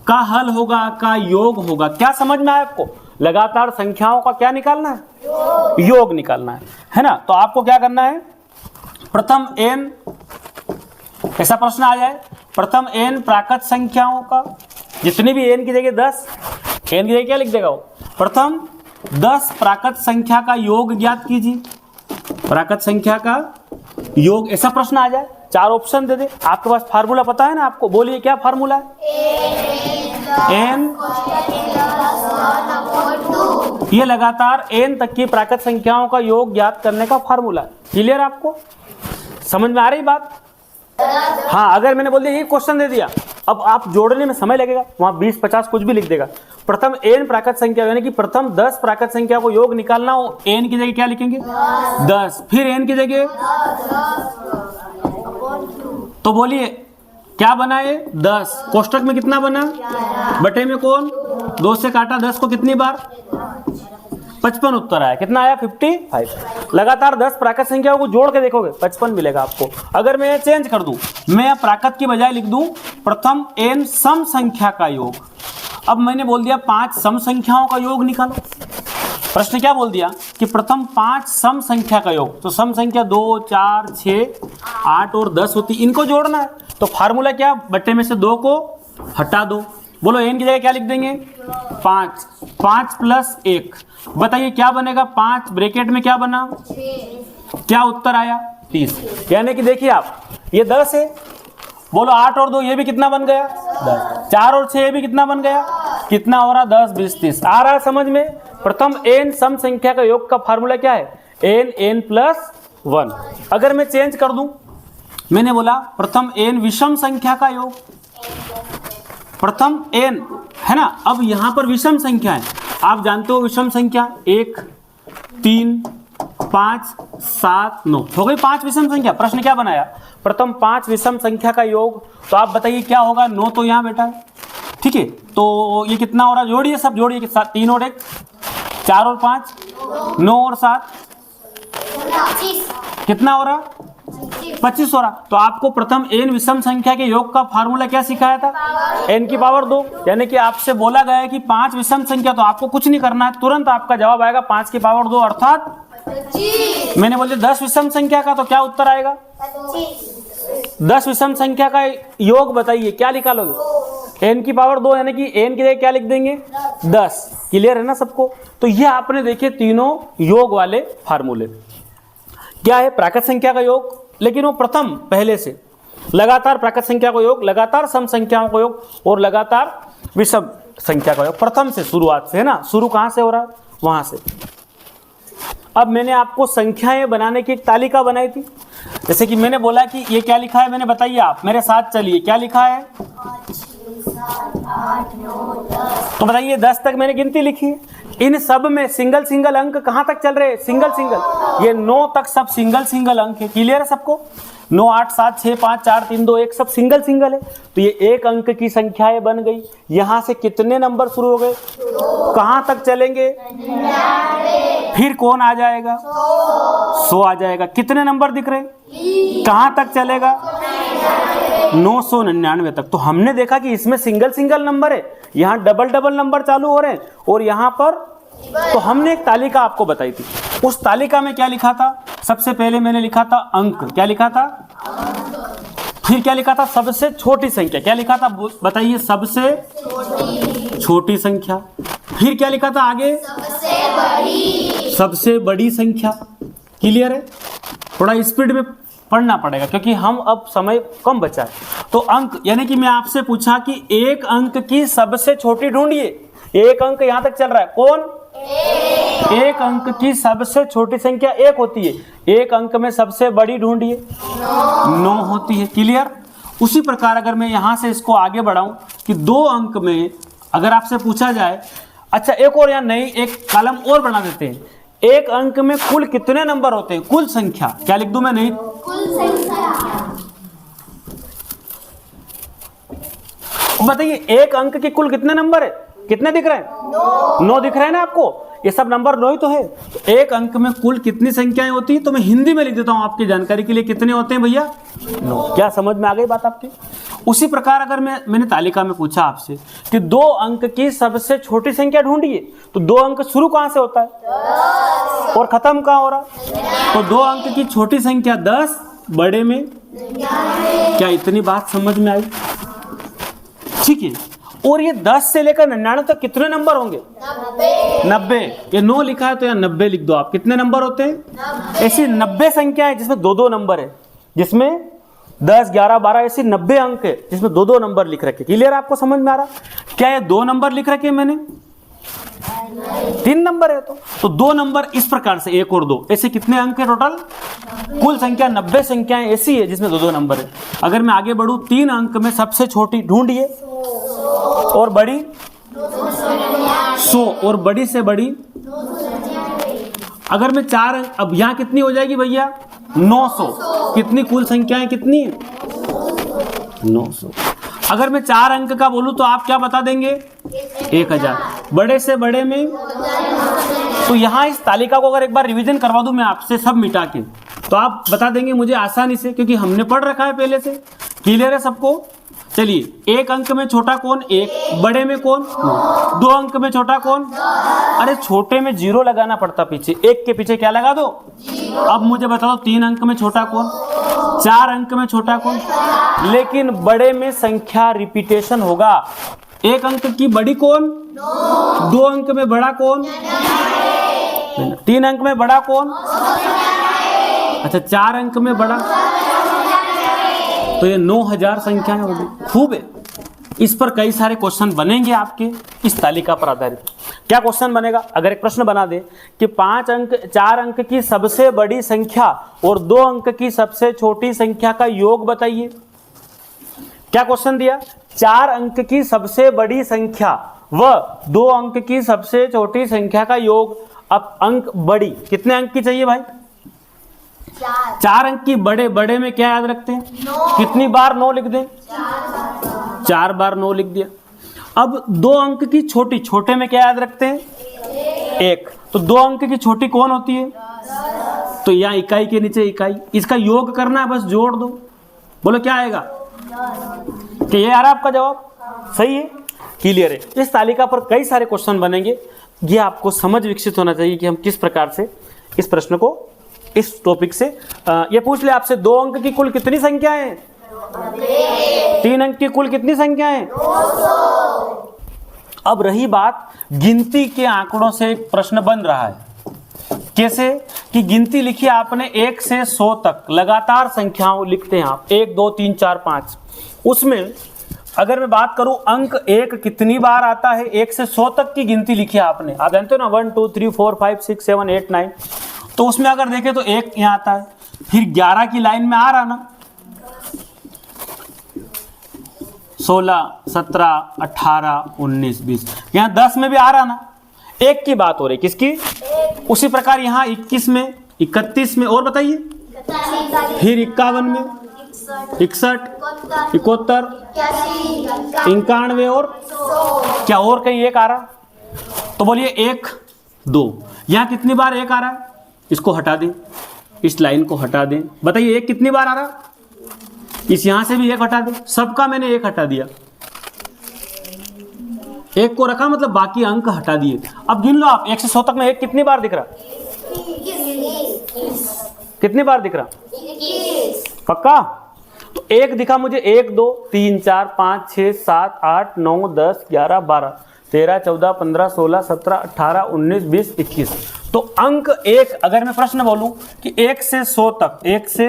Speaker 1: का हल होगा, का योग होगा। क्या समझ में आया आपको? लगातार संख्याओं का क्या निकालना है? योग निकालना है ना? तो आपको क्या करना है? प्रथम n, ऐसा प्रश्न आ जाए, प्रथम n प्राकृत संख्याओं का, जितनी भी n की जगह 10, n की जगह क्या लिख देगा वो? प्रथम 10 प्राकृत संख्या का योग ज्ञात कीजिए। प्राकृत संख्या का योग, ऐसा प्रश्न आ जाए, 4 ऑप्शन दे दे। आपके पास फार्मूला पता है ना आपको? बोलिए क्या फार्मूला है? n, ये लगातार n तक की प्राकृत संख्याओं का योग ज्ञात करने का फार्मूला है। क्लियर आपको? समझ में आ रही बात? हाँ, अगर मैंने बोल दिया ये क्वेश्चन दे दिया, अब आप जोड़ने में समय लगेगा, वहां 20 50 कुछ भी लिख देगा। प्रथम n प्राकृत संख्या, यानी कि प्रथम 10 प्राकृत संख्या को योग निकालना हो, n की जगह क्या लिखेंगे? 10। फिर n की जगह, तो बोलिए क्या बना ये? 10। कोष्टक में कितना बना? बटे में कौन? 2 से काटा 10 को कितनी बार? 55 उत्तर आया। कितना आया? 55। लगातार 10 प्राकृत संख्याओं को जोड़ के देखोगे 55 मिलेगा आपको। अगर मैं चेंज कर दूं, मैं प्राकृत की बजाय लिख दूं प्रथम n सम संख्या का योग। अब मैंने बोल दिया 5 सम संख्याओं का योग निकालो। प्रश्न क्या बोल दिया कि प्रथम 5 सम संख्या का योग। तो सम संख्या 2 4 6 8 और 10 होती, इनको जोड़ना है। तो फार्मूला क्या? बट्टे में से 2 को हटा दो। बोलो n की जगह क्या लिख देंगे? 5। 5 प्लस 1, बताइए क्या बनेगा? 5 ब्रैकेट में क्या बना? 6। क्या उत्तर आया? 30। यानी कि देखिए आप, ये 10 है, बोलो 8 और 2 ये भी कितना बन गया? 10। 4 और 6 ये भी कितना बन गया? कितना हो रहा? 10 20 30। आ रहा है समझ में? प्रथम n सम संख्या का योग का फार्मूला क्या है? n plus 1। अगर मैं चेंज कर दूं, मैंने बोला प्रथम n विषम संख्या का योग, प्रथम n है ना। अब यहां पर विषम संख्या है, आप जानते हो विषम संख्या 1 3 5 7 9 हो गई 5 विषम संख्या। प्रश्न क्या बनाया? प्रथम 5 विषम संख्या का योग। तो आप बताइए क्या होगा? 9 तो यहां बैठा है, ठीक है, तो ये कितना हो रहा? जोड़िए, सब जोड़िए। 3 और 1 4 और 5 9 और 7 कितना हो रहा? 25 हो रहा। तो आपको प्रथम n विषम संख्या के योग का फार्मूला क्या सिखाया था? n की पावर 2। यानी कि आपसे बोला गया है कि 5 विषम संख्या, तो आपको कुछ नहीं करना है, तुरंत आपका जवाब आएगा 5 की पावर 2 अर्थात 25। मैंने बोल दिया 10 विषम संख्या का, तो क्या उत्तर आएगा? 10 विषम संख्या का योग बताइए, क्या निकालोगे? n की पावर 2, यानी कि n की जगह क्या लिख देंगे? 10। क्लियर है ना सबको? तो ये आपने देखे तीनों योग वाले फार्मूले। क्या है? प्राकृत संख्या का योग, लेकिन वो प्रथम पहले से, लगातार प्राकृत संख्या का योग, लगातार सम संख्याओं का योग और लगातार विषम संख्या का योग। प्रथम से, शुरुआत से, है ना। शुरू कहां से हो रहा है? वहां से। अब मैंने आपको संख्याएं बनाने की एक तालिका बनाई थी। जैसे कि मैंने बोला कि ये क्या लिखा है, मैंने बताइए, आप मेरे साथ चलिए, क्या लिखा है?
Speaker 2: 5, 6, 7, 8, 9, 10।
Speaker 1: तो बताइए 10 तक मैंने गिनती लिखी है। इन सब में सिंगल सिंगल अंक कहाँ तक चल रहे हैं? Single single. ये 9 तक सब सिंगल सिंगल अंक है। क्लियर है सबको? 9, 8, 7, 6, 5, 4, 3, 2, 1 सब सिंगल सिंगल है। तो ये एक अंक की संख्याएं बन गई। यहाँ से कितने नंबर शुरू हो गए? कहाँ तक चलेंगे? फिर कौन आ जाएगा? 100 आ जाएगा। कितने नंबर दिख रहे हैं? कहाँ तक चलेगा? 999 तक। तो हमने देखा कि इसमें सिंगल सिंगल नंबर है, यहाँ डबल डबल नंबर चालू हो रहे हैं, और यहाँ पर तो हमने एक तालिका आपको बताई थी। उस तालिका में क्या लिखा था? सबसे पहले मैंने लिखा था अंक। क्या लिखा था? फिर क्या लिखा था? सबसे छोटी संख्या। क्या लिखा था बताइए? सबसे छोटी संख्या। फिर क्या लिखा था आगे? सबसे बड़ी संख्या। क्लियर है? थोड़ा स्पीड में पढ़ना पड़ेगा क्योंकि हम अब समय कम बचा है। तो अंक यानी कि मैं आपसे पूछा कि एक अंक की सबसे छोटी ढूंढिए। एक अंक यहां तक चल रहा है, कौन? एक अंक की सबसे छोटी संख्या 1 होती है। एक अंक में सबसे बड़ी ढूंढिए, 9 होती है। क्लियर? उसी प्रकार अगर मैं यहां से इसको आगे बढ़ाऊं कि 2 अंक में अगर आपसे पूछा जाए, अच्छा एक और यहाँ नई एक कॉलम और बना देते हैं, एक अंक में कुल कितने नंबर होते हैं? कुल संख्या। क्या लिख दूं मैं? नहीं,
Speaker 2: कुल संख्या।
Speaker 1: बताइए एक अंक के कुल कितने नंबर है? कितने दिख रहे हैं? 9 दिख रहे हैं ना आपको? ये सब नंबर 9 ही तो है। तो एक अंक में कुल कितनी संख्याएं होती है? तो मैं हिंदी में लिख देता हूं आपकी जानकारी के लिए। कितने होते हैं भैया? 9। क्या समझ में आ गई बात आपकी? उसी प्रकार अगर मैंने तालिका में पूछा आपसे कि 2 अंक की सबसे छोटी संख्या ढूंढिए, तो 2 अंक शुरू कहां से होता है? 10। और खत्म कहां हो रहा? तो 2 अंक की छोटी संख्या 10, बड़े में 99। क्या इतनी बात समझ में आई? ठीक है। और ये 10 से लेकर 99 तक कितने नंबर होंगे? 90। ये 9 लिखा है तो यहाँ 90 लिख दो आप। कितने नंबर होते हैं? 90। ऐसी 90 संख्याएं जिसमें 2-2 नंबर है, जिसमें 10, 11, 12 ऐसी 90 अंक है जिसमें 2-2 नंबर लिख रखे। क्लियर? आपको समझ में आ रहा? क्या ये 2 नंबर लिख रखे मैंने? 3 नंबर है। तो 2 नंबर इस प्रकार से, 1 और 2 ऐसे कितने अंक है टोटल? कुल संख्या 90 संख्याएं ऐसी है जिसमें 2-2 नंबर है। अगर मैं आगे बढ़ूं, 3 अंक में सबसे छोटी ढूंढिए और बड़ी 100 और बड़ी से बड़ी। अगर मैं 4 अंक, अब यहां कितनी हो जाएगी भैया? 900। कितनी कुल संख्याएं कितनी है? 900। अगर मैं 4 अंक का बोलूं तो आप क्या बता देंगे? 1000। बड़े से बड़े में, तो यहां इस तालिका को अगर एक बार रिवीजन करवा दूं मैं आपसे सब मिटा के, तो आप बता देंगे मुझे आसानी से, क्योंकि हमने पढ़ रखा है पहले से। क्लियर है सबको? चलिए, एक अंक में छोटा कौन? 1। बड़े में कौन? 2 अंक में छोटा कौन? अरे छोटे में 0 लगाना पड़ता पीछे, 1 के पीछे क्या लगा दो? 0। अब मुझे बताओ 3 अंक में छोटा कौन? 4 अंक में छोटा कौन? लेकिन बड़े में संख्या रिपीटेशन होगा। 1 अंक की बड़ी कौन? 2 अंक में बड़ा कौन? 3 अंक में बड़ा कौन? अच्छा 4 अंक में बड़ा, तो ये 9000 संख्याएं हो गई। खूब है। इस पर कई सारे क्वेश्चन बनेंगे आपके इस तालिका पर आधारित। क्या क्वेश्चन बनेगा? अगर एक प्रश्न बना दे कि 4 अंक की सबसे बड़ी संख्या और 2 अंक की सबसे छोटी संख्या का योग बताइए। क्या क्वेश्चन दिया? 4 अंक की सबसे बड़ी संख्या व 2 अंक की सबसे छोटी संख्या का योग। अब अंक बड़ी कितने अंक की चाहिए भाई? 4 अंक की। बड़े में क्या याद रखते हैं? 9। कितनी बार 9 लिख दें? 4 बार 9 लिख दिया। अब 2 अंक की छोटी, छोटे में क्या याद रखते हैं? 1। तो 2 अंक की छोटी कौन होती है? 10। तो यहाँ इकाई के नीचे इकाई, इसका योग करना है, बस जोड़ दो। बोलो क्या आएगा? कि ये आ रहा आपका जवाब? सही है। क्लियर है। इस तालिका पर कई सारे क्वेश्चन बनेंगे। ये आपको समझ विकसित होना चाहिए कि हम किस प्रकार से इस प्रश्न को, इस टॉपिक से ये पूछ ले आपसे 2 अंक की कुल कितनी संख्याएं हैं? 3 अंक की कुल कितनी संख्याएं हैं? 200। अब रही बात गिनती के आंकड़ों से एक प्रश्न बन रहा है। कैसे? कि गिनती लिखी आपने 1 से 100 तक लगातार संख्याओं लिखते हैं आप, 1 2 3 4 5। उसमें अगर मैं बात करूं अंक 1 कितनी बार आता है, 1 से 100 तक की गिनती लिखी है आपने। आप जानते हो ना 1 2 3 4 5 6 7 8 9। तो उसमें अगर देखें तो 1 यहाँ आता है, फिर 11 की लाइन में आ रहा ना, 16, 17, 18, 19, 20, यहाँ 10 में भी आ रहा ना। 1 की बात हो रही, किसकी? उसी प्रकार यहाँ 21 में, 31 में, और बताइए, फिर 51 में, 61, 71, 91 और क्या और कहीं 1 आ रहा? तो बोलिए 1, 2, यहाँ कितनी बार 1 आ रहा है? इसको हटा दें, इस लाइन को हटा दें, बताइए 1 कितनी बार आ रहा? इस यहां से भी 1 हटा दें, सबका मैंने 1 हटा दिया, 1 को रखा मतलब बाकी अंक हटा दिए। अब गिन लो आप 1 से 100 तक में 1 कितनी बार दिख रहा? कितनी बार दिख रहा? पक्का? तो 1 दिखा मुझे, 1, 2, 3, 4, 5, 6, 7, 8, 9, 10, 11, 12, 13, 14, 15, 16, 17, 18, 19, 20, 21। तो अंक 1, अगर मैं प्रश्न बोलूं कि 1 से 100 तक, 1 से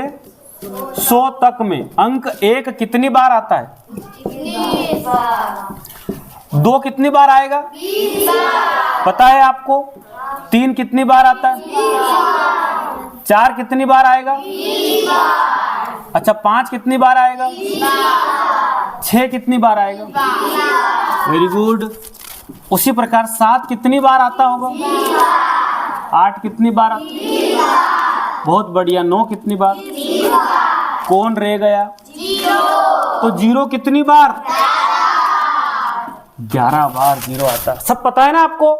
Speaker 1: 100 तक में अंक 1 कितनी बार आता है? 2 कितनी बार आएगा? पता है आपको? 3 कितनी बार आता है? 4 कितनी बार आएगा? अच्छा 5 कितनी बार आएगा? 6 कितनी बार आएगा? Very good. उसी प्रकार 7 कितनी बार आता होगा? 8 कितनी बार आता? बहुत बढ़िया। 9 कितनी बार? कौन रह गया? तो 0 कितनी बार? 11 बार 0 आता। सब पता है ना आपको?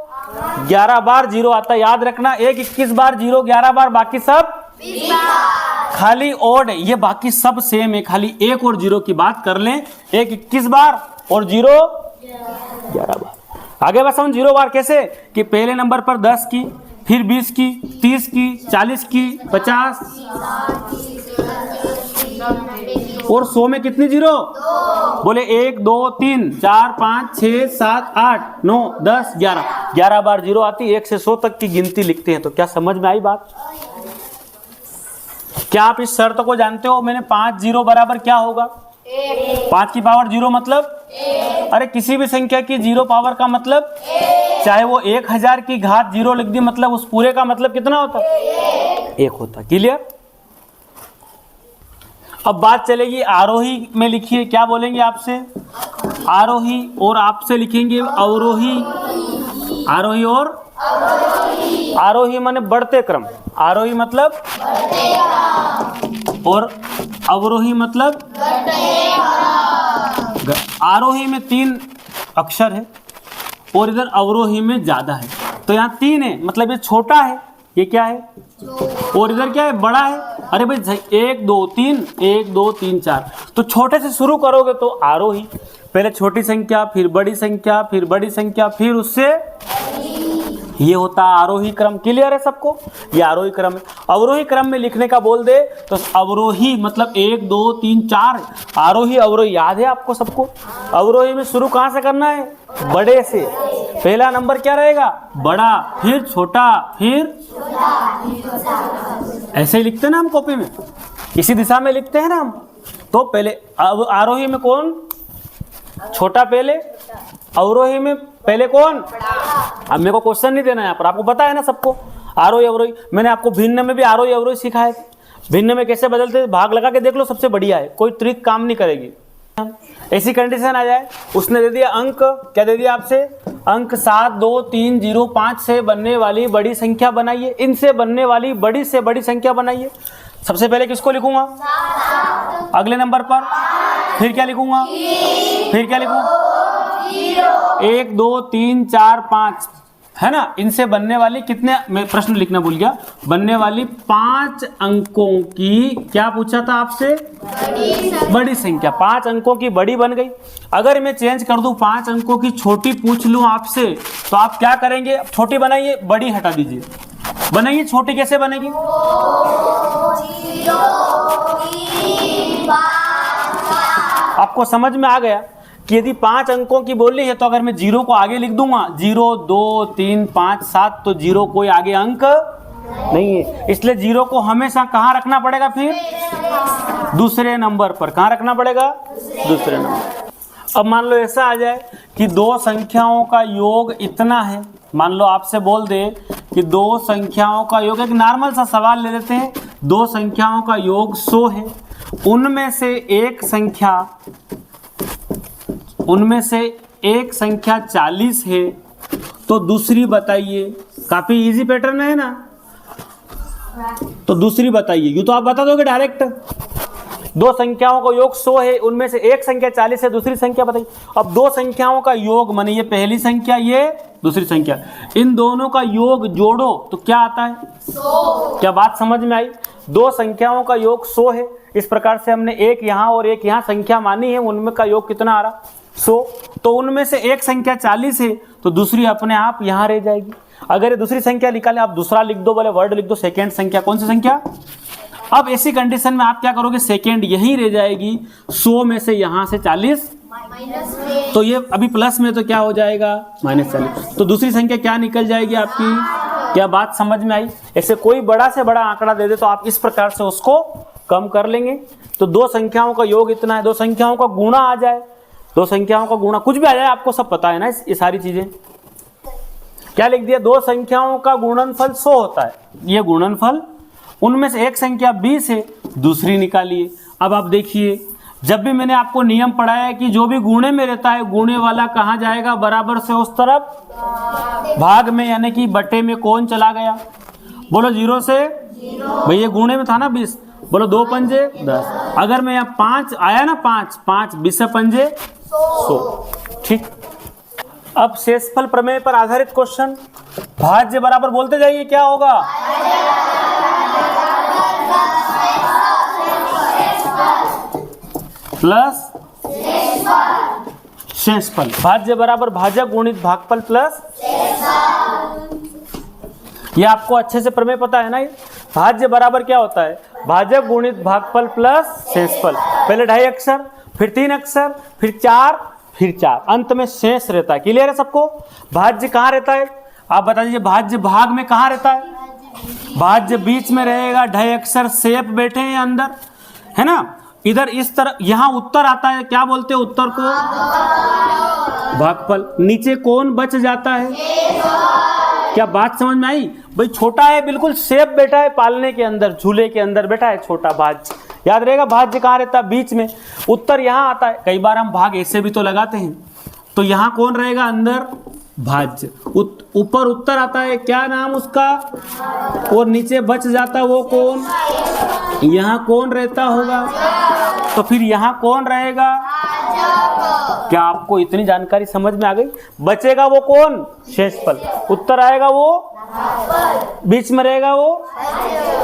Speaker 1: 11 बार 0 आता, याद रखना। 1 21 बार 0, 11 बार, बाकी सब खाली ओड है, ये बाकी सब सेम है, खाली 1 और 0 की बात कर लें। 1 21 बार और 0 11 बार। आगे बस हम 0 बार कैसे कि पहले नंबर पर 10 की, फिर 20 की, 30 की, 40 की, 50 और 100 में कितनी 0? बोले 1 2 3 4 5 6 7 8 9 10 11। 11 बार 0 आती। 1 से 100 तक की गिनती लिखते हैं। तो क्या समझ में आई बात? क्या आप इस शर्त को जानते हो? मैंने 5 0 बराबर क्या होगा? 5 की पावर 0 मतलब? अरे किसी भी संख्या की 0 पावर का मतलब, चाहे वो 1000 की घात 0 लिख दी, मतलब उस पूरे का मतलब कितना होता? 1 होता। क्लियर? अब बात चलेगी आरोही में। लिखिए, क्या बोलेंगे आपसे? आरोही। और आपसे लिखेंगे अवरोही। आरोही और आरोही माने बढ़ते क्रम। आरोही मतलब और अवरोही मतलब आरोही में 3 अक्षर है और इधर अवरोही में ज्यादा है। तो यहाँ 3 है, मतलब ये छोटा है, ये क्या है? और इधर क्या है? बड़ा है। अरे भाई 1 2 3 1 2 3 4, तो छोटे से शुरू करोगे तो आरोही। पहले छोटी संख्या, फिर बड़ी संख्या, फिर बड़ी संख्या, फिर उससे ये होता आरोही क्रम। क्लियर है सबको? ये आरोही क्रम है। अवरोही क्रम में लिखने का बोल दे तो अवरोही मतलब 1 2 3 4, आरोही अवरोही याद है आपको सबको? अवरोही में शुरू कहाँ से करना है? बड़े से। पहला नंबर क्या रहेगा? बड़ा, फिर छोटा, फिर ऐसे ही लिखते हैं ना हम कॉपी में, इसी दिशा में लिखते हैं ना हम। तो पहले आरोही में कौन? छोटा पहले, अवरोही में पहले कौन? अब मेरे को क्वेश्चन नहीं देना है यहाँ पर, आपको पता है ना सबको। आरोही अवरोही मैंने आपको भिन्न में भी आरोही अवरोही सिखाया था। भिन्न में कैसे बदलते, भाग लगा के देख लो, सबसे बढ़िया है, कोई ट्रिक काम नहीं करेगी। ऐसी कंडीशन आ जाए, उसने दे दिया अंक, क्या दे दिया आपसे? अंक 7 2 3 0 5 से बनने वाली बड़ी संख्या बनाइए, इनसे बनने वाली बड़ी से बड़ी संख्या बनाइए। सबसे पहले किसको लिखूंगा? अगले नंबर पर, फिर क्या लिखूंगा? फिर क्या लिखूंगा? 1 2 3 4 5 है ना। इनसे बनने वाली कितने, मैं प्रश्न लिखना भूल गया, बनने वाली 5 अंकों की, क्या पूछा था आपसे? बड़ी संख्या। 5 अंकों की बड़ी बन गई। अगर मैं चेंज कर दूं, 5 अंकों की छोटी पूछ लूं आपसे, तो आप क्या करेंगे? छोटी बनाइए, बड़ी हटा दीजिए। बनाइए, छोटी कैसे बनेगी? आपको समझ में आ गया कि यदि 5 अंकों की बोली है तो अगर मैं 0 को आगे लिख दूंगा, 0 2 3 5 7, तो 0 कोई आगे अंक नहीं है, इसलिए 0 को हमेशा कहाँ रखना पड़ेगा? फिर दूसरे नंबर पर। कहाँ रखना पड़ेगा? दूसरे नंबर। अब मान लो ऐसा आ जाए कि 2 संख्याओं का योग इतना है। मान लो आपसे बोल दे कि दो संख्याओं का योग, एक नॉर्मल सा सवाल ले लेते हैं, दो संख्याओं का योग 100 है, उनमें से एक संख्या 40 है, तो दूसरी बताइए। काफी इजी पैटर्न है ना, तो दूसरी बताइए। यूँ तो आप बता दोगे डायरेक्ट, दो संख्याओं का योग 100 है, उनमें से एक संख्या 40 है, दूसरी संख्या बताइए। अब दो संख्याओं का योग माने ये पहली संख्या, ये दूसरी संख्या, इन दोनों का योग जोड़ो तो क्या आता है? 100। क्या बात समझ में आई? दो संख्याओं का योग 100 है, इस प्रकार से हमने एक यहाँ और एक यहाँ संख्या मानी है, उनमें का योग कितना आ रहा? 100। तो उनमें से एक संख्या 40 है, तो दूसरी अपने आप यहाँ रह जाएगी। अगर ये दूसरी संख्या निकाले, आप दूसरा लिख दो, बोले वर्ड लिख दो, सेकेंड संख्या, कौन सी संख्या? अब ऐसी कंडीशन में आप क्या करोगे, सेकेंड यहीं रह जाएगी, 100 में से यहाँ से 40 तो ये अभी प्लस में तो क्या हो जाएगा? -40। तो दूसरी संख्या क्या निकल जाएगी आपकी? क्या बात समझ में आई? ऐसे कोई बड़ा से बड़ा आंकड़ा दे दे तो आप इस प्रकार से उसको कम कर लेंगे। तो दो संख्याओं का योग इतना है, दो संख्याओं का गुणा आ जाए, दो संख्याओं का गुणा कुछ भी आ जाए, आपको सब पता है ना ये सारी चीजें। क्या लिख दिया? दो संख्याओं का गुणनफल 100 होता है, ये गुणनफल, उनमें से एक संख्या 20 है, दूसरी निकालिए। अब आप देखिए, जब भी मैंने आपको नियम पढ़ाया है कि जो भी गुणे में रहता है, गुणे वाला कहाँ जाएगा? बराबर से उस तरफ भाग में, यानी कि बटे में कौन चला गया? बोलो 0 से, भैया गुणे में था ना 20, बोलो 2 पंजे 10। अगर मैं यहाँ 5 आया ना, 5 20 पंजे 100। ठीक। अब शेषफल प्रमेय पर आधारित क्वेश्चन, भाज्य बराबर बोलते जाइए, क्या होगा? प्लस शेषफल, भाज्य बराबर भाजक गुणित भागफल प्लस। ये आपको अच्छे से प्रमेय पता है ना। ये भाज्य बराबर क्या होता है? भाजक गुणित भागफल प्लस शेषफल। पहले 2.5 अक्षर, फिर 3 अक्षर, फिर 4, फिर 4, अंत में शेष रहता है। क्लियर है सबको? भाज्य कहाँ रहता है? आप बता दीजिए, भाज्य भाग में कहाँ रहता है? भाज्य बीच में रहेगा, 2.5 अक्षर शेप बैठे हैं अंदर, है ना। इधर इस तरह यहाँ उत्तर आता है, क्या बोलते हैं उत्तर को? भागफल। नीचे कौन बच जाता है? क्या बात समझ में आई? भाई छोटा है, बिल्कुल शेप बैठा है, पालने के अंदर, झूले के अंदर बैठा है छोटा भाज्य। याद रहेगा भाज्य कहाँ रहता है? बीच में। उत्तर यहाँ आता है। कई बार हम भाग ऐसे भी तो लगाते हैं, तो यहाँ कौन रहेगा? अंदर भाज्य। ऊपर उत्तर आता है, क्या नाम उसका? और नीचे बच जाता है वो कौन? यहाँ कौन रहता होगा? तो फिर यहाँ कौन रहेगा? क्या आपको इतनी जानकारी समझ में आ गई? बचेगा वो कौन? शेषफल। उत्तर आएगा वो, बीच में रहेगा वो,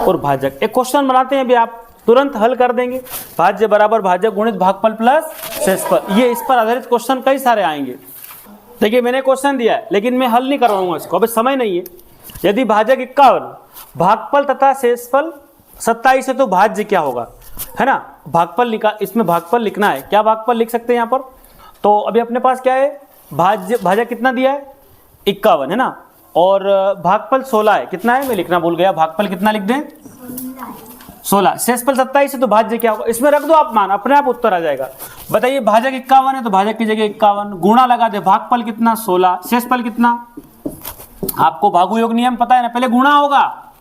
Speaker 1: और भाजक। एक क्वेश्चन बनाते हैं, अभी आप तुरंत हल कर देंगे। भाज्य बराबर भाजक गुणित भागफल प्लस शेषफल। ये इस पर आधारित क्वेश्चन कई सारे आएंगे। देखिए मैंने क्वेश्चन दिया है, लेकिन मैं हल नहीं करवाऊंगा इसको, अभी समय नहीं है। यदि भाजक 51, भागफल तथा शेषफल 27 है, तो भाज्य क्या होगा? है ना। भागफल इसमें भागफल लिखना है। क्या भागफल लिख सकते हैं यहाँ पर? तो अभी अपने पास क्या है? भाजक कितना दिया है? 51 है ना, और भागफल 16 है। कितना है? मैं लिखना भूल गया। भागफल कितना लिख दें? 16। शेषफल 27 है, तो भाज्य क्या होगा? इसमें रख दो आप मान, अपने आप उत्तर आ जाएगा। बताइए, भाजक 51 है, तो भाजक की जगह 51, गुणा लगा दे। भागफल कितना? 16। शेषफल कितना? आपको भागु योग नियम पता है ना, पहले गुणा होगा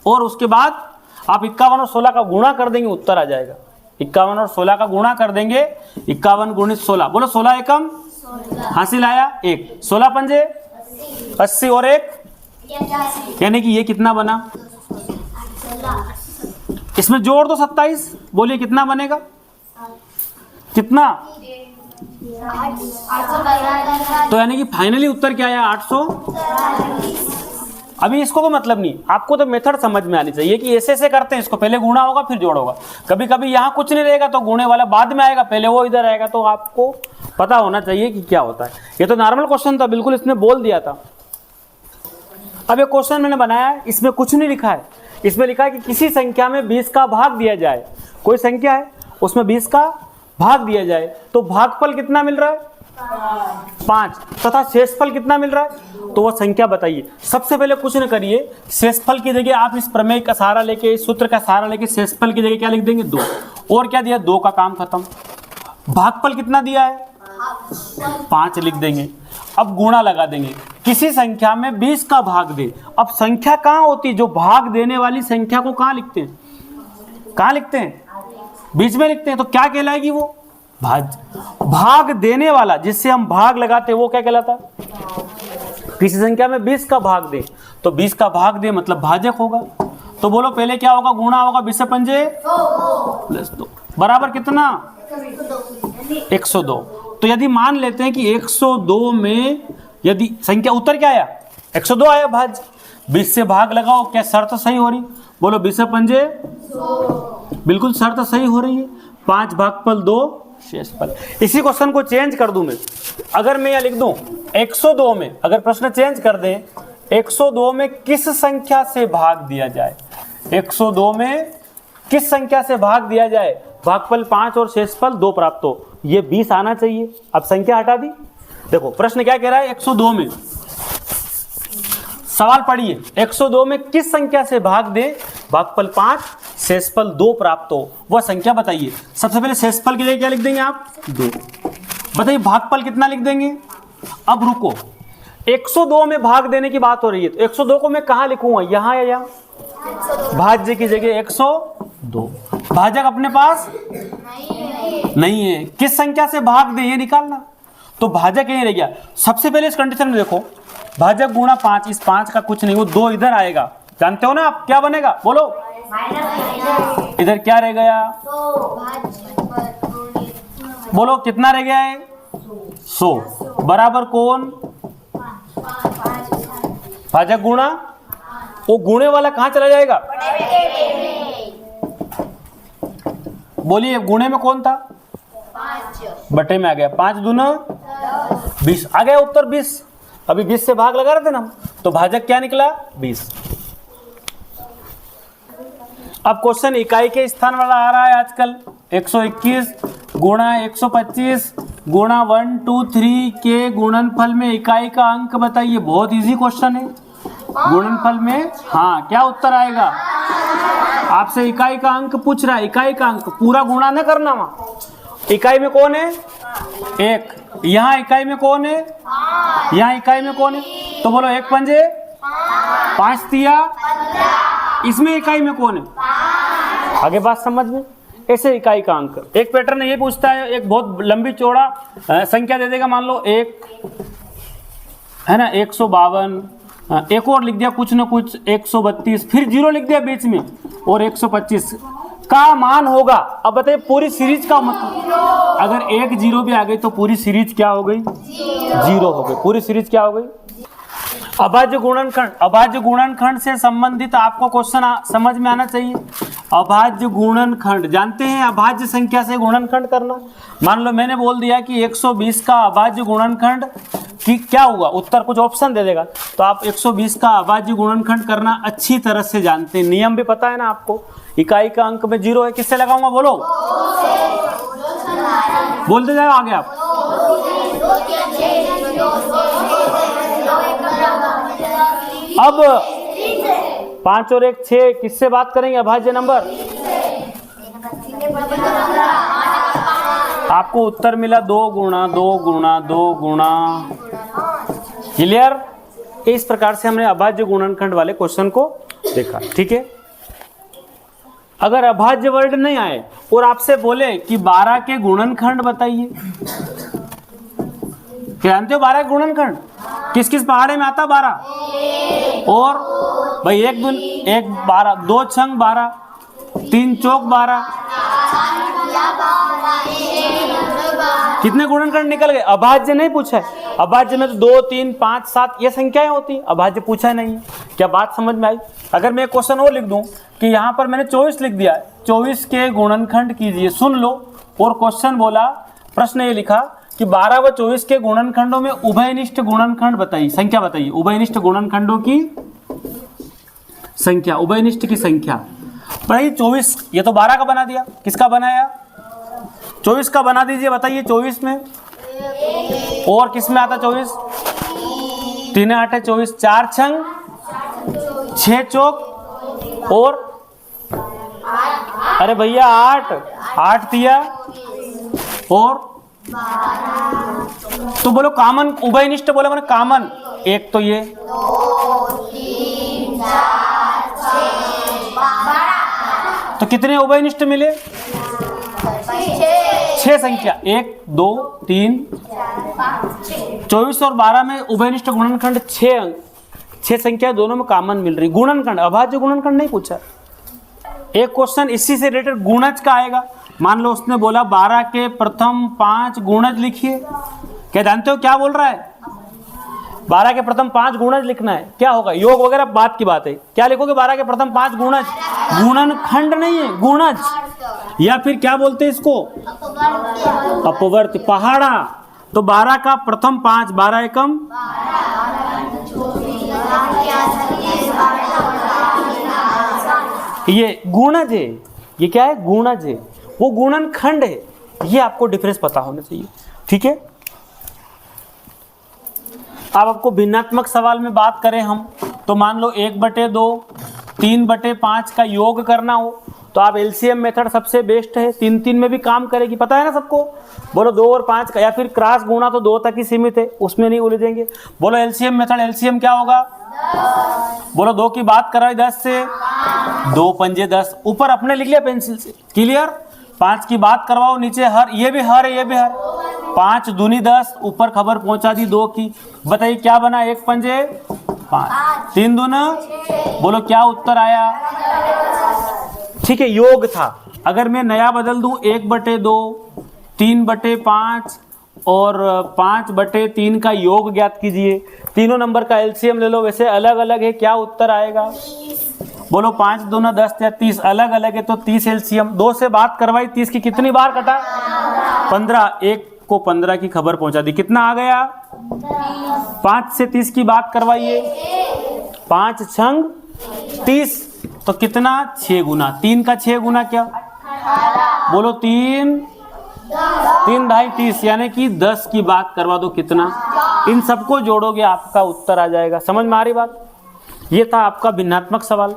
Speaker 1: और उसके बाद आप 51 और 16 का गुणा कर देंगे, उत्तर आ जाएगा। 51 और 16 का गुणा कर देंगे, 51 गुणित 16, बोलो 16 एकम हासिल आया 1, 16 पंजे 80 और 1, यानी कि ये कितना बना? इसमें जोड़ दो 27, बोलिए कितना बनेगा? कितना? तो यानी कि फाइनली उत्तर क्या आया? 800। अभी इसको कोई मतलब नहीं, आपको तो मेथड समझ में आनी चाहिए कि ऐसे ऐसे करते हैं इसको। पहले गुणा होगा फिर जोड़ होगा। कभी कभी यहाँ कुछ नहीं रहेगा तो गुणे वाला बाद में आएगा, पहले वो इधर आएगा। तो आपको पता होना चाहिए कि क्या होता है। ये तो नॉर्मल क्वेश्चन था, बिल्कुल इसने बोल दिया था। अब ये क्वेश्चन मैंने बनाया है, इसमें कुछ नहीं लिखा है। इसमें लिखा है कि किसी संख्या में 20 का भाग दिया जाए। कोई संख्या है, उसमें 20 का भाग दिया जाए, तो भागफल कितना मिल रहा है? 5। तथा शेषफल कितना मिल रहा है? तो वह संख्या बताइए। सबसे पहले कुछ न करिए, शेषफल की जगह आप इस प्रमेय का सहारा लेके, इस सूत्र का सहारा लेके शेषफल की जगह क्या लिख देंगे? 2। और क्या दिया? 2 का काम खत्म। भागफल कितना दिया है? 5 लिख देंगे। अब गुणा लगा देंगे। किसी संख्या में 20 का भाग दे। अब संख्या कहाँ होती है? जो भाग देने वाली संख्या को कहाँ लिखते हैं? कहाँ लिखते हैं? बीच में लिखते हैं। तो क्या कहलाएगी वो? भाज्य। भाग देने वाला जिससे हम भाग लगाते हैं वो क्या कहलाता है? किसी संख्या में 20 का भाग दे, तो 20 का भाग दे मतलब भाजक होगा। तो बोलो पहले क्या होगा? गुणा होगा 20 से पंजे प्लस 2 बराबर कितना? 102। तो यदि मान लेते हैं कि 102 में यदि संख्या उत्तर क्या आया? 102 आया भाज्य। 20 से भाग लगाओ, क्या शर्त सही हो रही? बोलो 20 से पंजे, बिल्कुल शर्त सही हो रही है। 5 भागफल 2 शेषफल। इसी क्वेश्चन को चेंज कर दूं मैं। अगर मैं यह लिख दूं 102 में, अगर प्रश्न चेंज कर दें 102 में किस संख्या से भाग दिया जाए? 102 में किस संख्या से भाग दिया जाए? भागफल 5 और शेषफल 2 प्राप्त हो। ये 20 आना चाहिए। अब संख्या हटा दी। देखो प्रश्न क्या कह रहा है? 102 में सवाल पढ़िए। 102 में किस संख्या से भाग दे? भागफल 5 शेषफल 2 प्राप्त हो, वह संख्या बताइए। सबसे पहले शेषफल के लिए क्या लिख देंगे आप? 2। बताइए भागफल कितना लिख देंगे? अब रुको, 102 में भाग देने की बात हो रही है, तो 102 को मैं कहाँ लिखूंगा? यहाँ या यहाँ? भाज्य की जगह 102। भाजक अपने पास नहीं है। किस संख्या से भाग दे ये निकालना। तो भाजक यही रह गया। सबसे पहले इस कंडीशन में देखो, भाजक गुणा 5, इस 5 का कुछ नहीं, वो 2 इधर आएगा। जानते हो ना आप क्या बनेगा? बोलो। इधर क्या रह गया? बोलो कितना रह गया है? 100 बराबर कौन? भाजक गुणा, वो गुणे वाला कहां चला जाएगा? बोलिए गुणे में कौन था? बटे में आ गया। 5 दूना 20 आ गया उत्तर 20। अभी 20 से भाग लगा रहे थे ना, तो भाजक क्या निकला? 20। अब क्वेश्चन इकाई के स्थान वाला आ रहा है आजकल। 121 गुणा 125 गुणा 1 2 3 के गुणनफल में इकाई का अंक बताइए। बहुत इजी क्वेश्चन है। गुणनफल में हाँ क्या उत्तर आएगा? आपसे इकाई का अंक पूछ रहा है। इकाई का अंक पूरा गुणा न करना। वहां इकाई में कौन है? 1। यहाँ इकाई में कौन है? यहाँ इकाई में कौन है? तो बोलो 1 पंजे 5 तिया, इसमें इकाई में कौन है? आगे बात समझ में। ऐसे इकाई का अंक एक पैटर्न ये पूछता है, एक बहुत लंबी चौड़ा संख्या दे देगा। मान लो 1 है ना, 152, एक और लिख दिया कुछ ना कुछ 132, फिर 0 लिख दिया बीच में और 125 का मान होगा। अब बताइए पूरी सीरीज का मतलब, अगर 1 0 भी आ गई तो पूरी सीरीज क्या हो गई? 0 हो गई। पूरी सीरीज क्या हो गई? अभाज्य गुणनखंड। अभाज्य गुणनखंड से संबंधित आपको क्वेश्चन समझ में आना चाहिए। अभाज्य गुणनखंड जानते हैं? अभाज्य संख्या से गुणनखंड करना। मान लो मैंने बोल दिया कि 120 का अभाज्य गुणनखंड कि क्या हुआ, उत्तर कुछ ऑप्शन दे देगा, तो आप 120 का अभाज्य गुणनखंड करना अच्छी तरह से जानते हैं। नियम भी पता है ना आपको। इकाई का अंक में 0 है, किससे लगाऊंगा? बोलो, बोलते जाओ आगे आप। अब 5 और 1 6, किससे बात करेंगे? अभाज्य नंबर। आपको उत्तर मिला 2 गुणा 2 गुणा 2 गुणा। क्लियर? इस प्रकार से हमने अभाज्य गुणनखंड वाले क्वेश्चन को देखा। ठीक है। अगर अभाज्य वर्ड नहीं आए और आपसे बोले कि 12 के गुणनखंड बताइए, जानते हो 12 के गुणनखंड किस किस पहाड़े में आता? 12 और भाई 1 दून 1 12, 2 छंग 12, 3 चौक 12, कितने गुणनखंड निकल गए? अभाज्य नहीं पूछा है। अभाज्य में तो 2 3 5 7 ये संख्याएं होती। अभाज्य पूछा नहीं है। क्या बात समझ में आई? अगर मैं क्वेश्चन और लिख दूं कि यहाँ पर मैंने 24 लिख दिया, 24 के गुणनखंड कीजिए, सुन लो। और क्वेश्चन बोला, प्रश्न ये लिखा कि 12 व 24 के गुणनखंडों में उभयनिष्ठ गुणनखंड बताइए, संख्या बताइए। उभयनिष्ठ गुणनखंडों की संख्या, उभयनिष्ठ की संख्या। भाई 24, ये तो 12 का बना दिया, किसका बनाया? 24 का बना दीजिए, बताइए 24 में और किस में आता? 24 3 8 24, 4 छंग 6 चौक और अरे भैया 8 8 तिया और तो बोलो कॉमन, उभयनिष्ठ बोले मैंने कॉमन। एक तो ये 2 तो कितने उभयनिष्ठ मिले? 6 संख्या, 1 2 3 24 और 12 में उभयनिष्ठ गुणनखंड 6 अंक, 6 संख्या दोनों में कॉमन मिल रही। गुणनखंड, अभाज्य गुणनखंड नहीं पूछा। एक क्वेश्चन इसी से रिलेटेड गुणज का आएगा। मान लो उसने बोला 12 के प्रथम 5 गुणज लिखिए। क्या जानते हो क्या बोल रहा है? 12 के प्रथम 5 गुणज लिखना है। क्या होगा? योग वगैरह बात की बात है। क्या लिखोगे? 12 के प्रथम 5 गुणज। गुणनखंड नहीं है, गुणज। या फिर क्या बोलते हैं इसको? अपवर्त, पहाड़ा। तो 12 का प्रथम 5, 12 एकम, ये गुणज है। ये क्या है? गुणज है। वो गुणनखंड है। ये आपको डिफरेंस पता होना चाहिए। ठीक है। अब आपको भिन्नात्मक सवाल में बात करें हम, तो मान लो 1/2 3/5 का योग करना हो तो आप एलसीएम मेथड सबसे बेस्ट है। 3 में भी काम करेगी, पता है ना सबको। बोलो 2 और 5 का, या फिर क्रॉस गुणा तो 2 तक ही सीमित है, उसमें नहीं उलझेंगे। बोलो एलसीएम मेथड, एलसीएम क्या होगा? बोलो 2 की बात कर रहे 10 से, 2 पंजे 10, ऊपर अपने लिख लिया पेंसिल से। क्लियर? 5 की बात करवाओ, नीचे हर, ये भी हर है, ये भी हर। 5 दूनी 10, ऊपर खबर पहुंचा दी 2 की। बताइए क्या बना? 1 पंजे 5, 3 दूना, बोलो क्या उत्तर आया? ठीक है, योग था। अगर मैं नया बदल दूं 1/2 3/5 और 5/3 का योग ज्ञात कीजिए। तीनों नंबर का एलसीएम ले लो। वैसे अलग अलग है, क्या उत्तर आएगा? बोलो 5 दूना 10 या 30, अलग अलग है तो 30 एलसीएम। 2 से बात करवाई, 30 की कितनी बार कटा? 15। 1 को 15 की खबर पहुंचा दी, कितना आ गया? 5 से 30 की बात करवाइए, 5 छंग 30, तो कितना? 6 गुना। 3 का 6 गुना क्या? बोलो 3 ढाई 30, यानी कि 10 की बात करवा दो, कितना? इन सबको जोड़ोगे आपका उत्तर आ जाएगा। समझ में आ रही बात? ये था आपका भिन्नात्मक सवाल।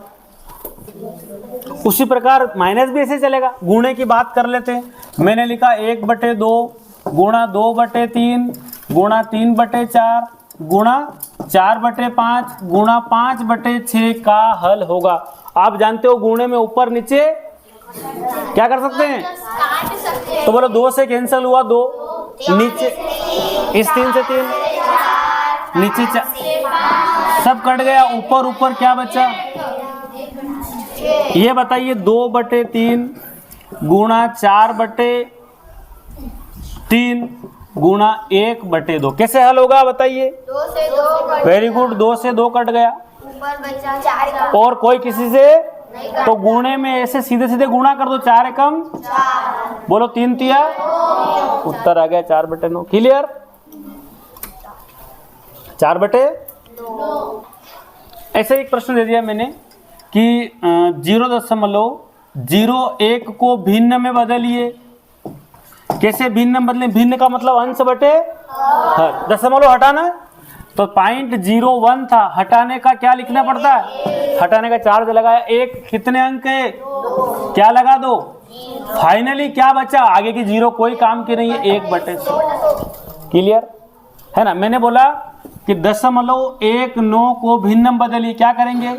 Speaker 1: उसी प्रकार माइनस भी ऐसे चलेगा। गुणे की बात कर लेते हैं। मैंने लिखा 1/2 गुणा 2/3 गुणा 3/4 गुणा 4/5 गुणा 5/6 का हल होगा। आप जानते हो गुणे में ऊपर नीचे क्या कर सकते हैं? तो बोलो 2 से कैंसिल हुआ 2, नीचे इस 3 से 3, नीचे 4, सब कट गया। ऊपर ऊपर क्या बचा? ये बताइए 2/3 गुणा 4/3 गुणा 1/2 कैसे हल होगा बताइए?
Speaker 2: 2 से 2
Speaker 1: वेरी गुड, 2 से 2 कट गया।
Speaker 2: ऊपर बचा 4
Speaker 1: और कोई किसी से तो गुणे में ऐसे सीधे सीधे गुणा कर दो। 4 एकम
Speaker 2: 4,
Speaker 1: बोलो 3 तिया, उत्तर आ गया 4/9। क्लियर? 4/2। ऐसे एक प्रश्न दे दिया मैंने कि 0.01 को भिन्न में बदलिए। कैसे भिन्न में बदलें? भिन्न का मतलब अंश बटे हर। दशमलव हटाना है तो 0.01 था, हटाने का क्या लिखना पड़ता है? हटाने का चार्ज लगाया। 1 कितने अंक है? क्या लगा दो? फाइनली क्या बचा? आगे की 0 कोई काम की नहीं है, 1/100। क्लियर है ना? मैंने बोला कि 0.19 को भिन्न में बदलिए। क्या करेंगे?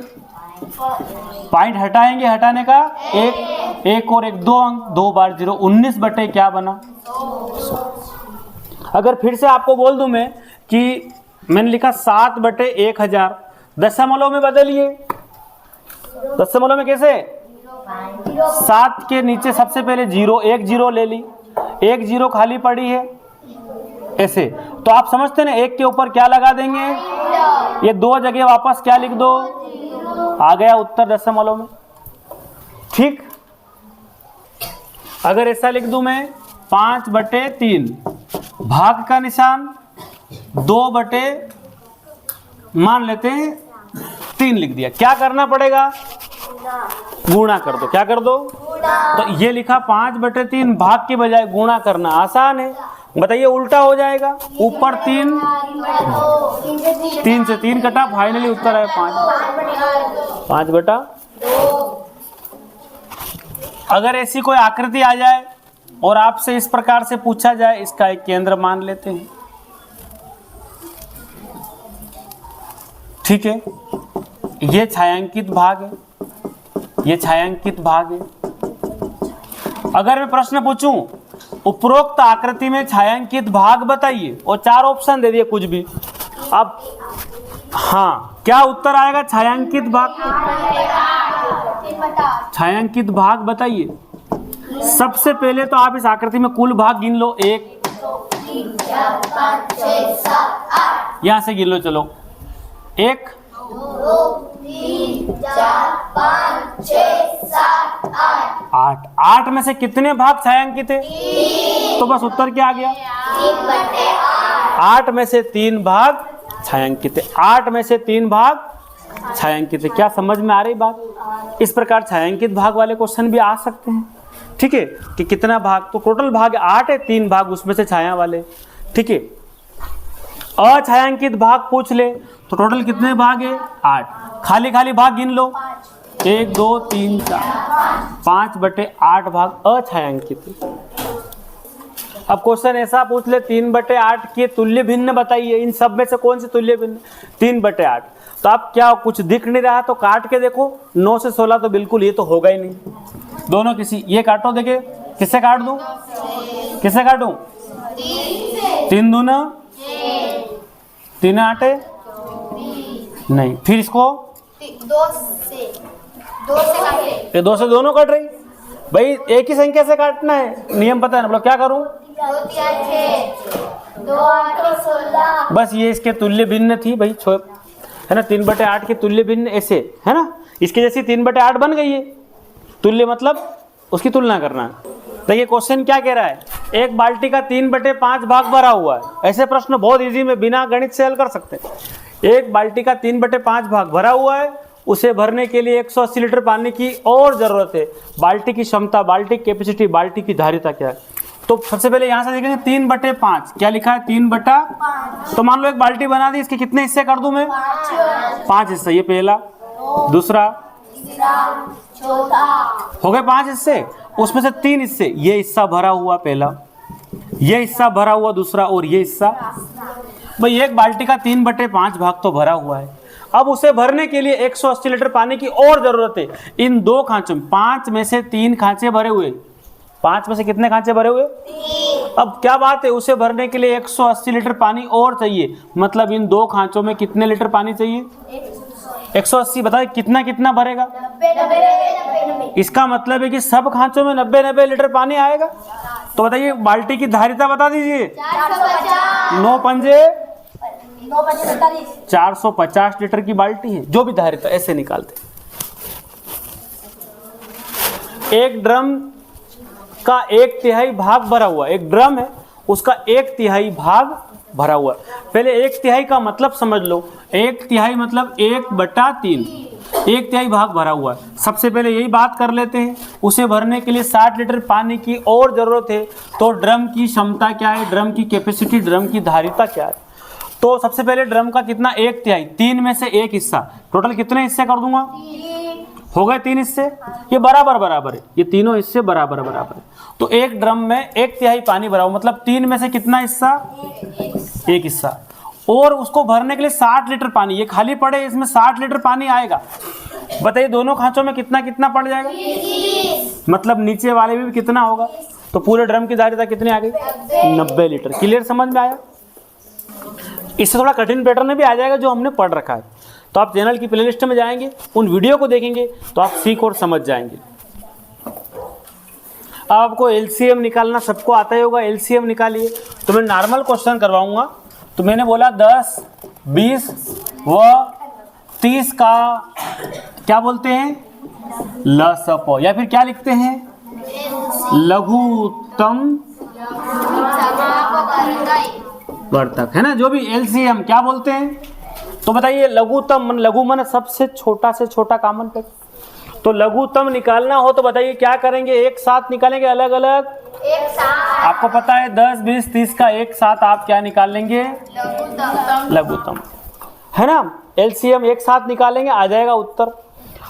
Speaker 1: पॉइंट हटाएंगे, हटाने का 1 और 1 2 अंक, 2 बार 0, 19 बटे क्या बना? 100। अगर फिर से आपको बोल दूं मैं कि मैंने लिखा 7/1000, दशमलव में बदलिए। दशमलव में कैसे? 7 के नीचे सबसे पहले 0, 1 0 ले ली, 1 0 खाली पड़ी है ऐसे। तो आप समझते ना 1 के ऊपर क्या लगा देंगे? ये 2 जगह वापस क्या लिख दो? आ गया उत्तर दशमलव में। ठीक। अगर ऐसा लिख दूं मैं 5/3, भाग का निशान 2 मान लेते हैं 3 लिख दिया। क्या करना पड़ेगा? गुणा कर दो। क्या कर दो? तो ये लिखा 5/3, भाग के बजाय गुणा करना आसान है। बताइए उल्टा हो जाएगा। ऊपर 3 से 3 कटा, फाइनली उत्तर है 5/2। अगर ऐसी कोई आकृति आ जाए और आपसे इस प्रकार से पूछा जाए, इसका एक केंद्र मान लेते हैं, ठीक है। ये छायांकित भाग है, ये छायांकित भाग है। अगर मैं प्रश्न पूछूं उपरोक्त आकृति में छायांकित भाग बताइए और 4 ऑप्शन दे दिए कुछ भी, अब हाँ क्या उत्तर आएगा? छायांकित भाग, छायांकित भाग बताइए। सबसे पहले तो आप इस आकृति में कुल भाग गिन लो, 1 2 3 4 5 6 7 8, यहां से गिन लो, चलो 1 2 3 4 5 6 7 8, 8 में से कितने भाग छायांकित है? 3। तो बस उत्तर क्या आ गया? 8 में से 3 भाग छायांकित है, 8 में से 3 भाग छायांकित है। क्या समझ में आ रही बात? इस प्रकार छायांकित भाग वाले क्वेश्चन भी आ सकते हैं, ठीक है, कि कितना भाग, तो टोटल भाग 8 है, 3 भाग उसमें से छाया वाले, ठीक है। अछायांकित भाग पूछ ले तो टोटल कितने भाग है? 8। खाली खाली भाग गिन लो, 1 2 3 4 5/8 भाग अछायांकित है। अब क्वेश्चन ऐसा पूछ ले 3/8 की तुल्य भिन्न बताइए, इन सब में से कौन सी तुल्य भिन्न? 3/8। तो आप क्या कुछ दिख नहीं रहा तो काट के देखो, 9 से 16 तो बिल्कुल ये तो होगा ही नहीं, दोनों किसी, ये काटो, देखे किससे काट दूं, किससे काटूं? 3 दूना 3 8 नहीं, फिर इसको
Speaker 2: 2 से
Speaker 1: 2 से दोनों कट रही भाई, एक ही संख्या से काटना है, नियम पता है ना, मतलब क्या करूं?
Speaker 2: 2 3 6 2 8 16,
Speaker 1: बस ये इसके तुल्य भिन्न थी भाई, है ना, 3/8 के तुल्य भिन्न ऐसे है ना, इसकी जैसी 3/8 बन गई है, तुल्य मतलब उसकी तुलना करना। देखिए क्वेश्चन क्या कह रहा है, एक बाल्टी का 3/5 भाग भरा हुआ है। ऐसे प्रश्न बहुत इजी में बिना गणित से हल कर सकते हैं। एक बाल्टी का 3/5 भाग भरा हुआ है, उसे भरने के लिए 180 लीटर पानी की और जरूरत है। बाल्टी की क्षमता, बाल्टी की कैपेसिटी, बाल्टी की धारिता क्या है? तो सबसे पहले यहां से देखेंगे 3/5 क्या लिखा है? 3/5। तो मान लो एक बाल्टी बना दी, इसके कितने हिस्से कर दूं मैं? 5 हिस्से। ये पहला, दूसरा,
Speaker 2: चौथा,
Speaker 1: हो गए 5 हिस्से। उसमें से 3 हिस्से, ये हिस्सा भरा हुआ पहला, ये हिस्सा भरा हुआ दूसरा, और ये हिस्सा। भाई एक बाल्टी का 3/5 भाग तो भरा हुआ है। अब उसे भरने के लिए 180 लीटर पानी की और जरूरत है। इन 2 खांचों में 5 में से 3 खांचे भरे हुए, 5 में से कितने खांचे भरे हुए? 3। अब क्या बात है, उसे भरने के लिए 180 लीटर पानी और चाहिए, मतलब इन 2 खांचों में कितने लीटर पानी चाहिए? 180। बताइए कितना कितना भरेगा?
Speaker 2: 90।
Speaker 1: इसका मतलब है कि सब खांचों में 90 लीटर पानी आएगा। तो बताइए बाल्टी की धारिता बता दीजिए।
Speaker 2: 450।
Speaker 1: 9 पंजे
Speaker 2: 9 5 47।
Speaker 1: 450 लीटर की बाल्टी है, जो भी धारिता ऐसे निकालते। एक ड्रम का 1/3 भाग भरा हुआ, एक ड्रम है उसका 1/3 भाग भरा हुआ। पहले 1/3 का मतलब समझ लो, 1/3 मतलब 1/3, 1/3 भाग भरा हुआ है। सबसे पहले यही बात कर लेते हैं, उसे भरने के लिए 60 लीटर पानी की और जरूरत है। तो ड्रम की क्षमता क्या है, ड्रम की कैपेसिटी, ड्रम की धारिता क्या है? तो सबसे पहले ड्रम का कितना? 1/3, 3 में से 1 हिस्सा, टोटल कितने हिस्से कर दूंगा? हो गए 3 हिस्से, ये बराबर बराबर है, ये तीनों हिस्से बराबर बराबर है। तो एक ड्रम में 1/3 पानी भरा हुआ, मतलब 3 में से कितना हिस्सा? 1 हिस्सा। और उसको भरने के लिए 60 लीटर पानी, ये खाली पड़े, इसमें 60 लीटर पानी आएगा। बताइए दोनों खांचों में कितना कितना पड़ जाएगा? 30। मतलब नीचे वाले में भी कितना होगा? तो पूरे ड्रम की धारिता कितनी आ गई? 90 लीटर। क्लियर, समझ में आया? इससे थोड़ा कठिन पैटर्न भी आ जाएगा जो हमने पढ़ रखा है। तो आप चैनल की प्लेलिस्ट में जाएंगे, उन वीडियो को देखेंगे तो आप सीख और समझ जाएंगे। अब आपको एलसीएम निकालना सबको आता ही होगा, एलसीएम निकालिए। तो मैं नॉर्मल क्वेश्चन करवाऊंगा। तो मैंने बोला 10, 20 व 30 का क्या बोलते हैं? लसप, या फिर क्या लिखते हैं? लघुत्तम वर्तक, है ना, जो भी एलसीएम क्या बोलते हैं। तो बताइए लघुत्तम, लघु मन सबसे छोटा से छोटा कॉमन फैक्टर। तो लघुत्तम निकालना हो तो बताइए क्या करेंगे? एक साथ निकालेंगे, अलग अलग?
Speaker 2: एक साथ।
Speaker 1: आपको पता है 10, 20, 30 का एक साथ आप क्या निकाल लेंगे? लघुत्तम, है ना। एलसीएम एक साथ निकालेंगे, आ जाएगा उत्तर।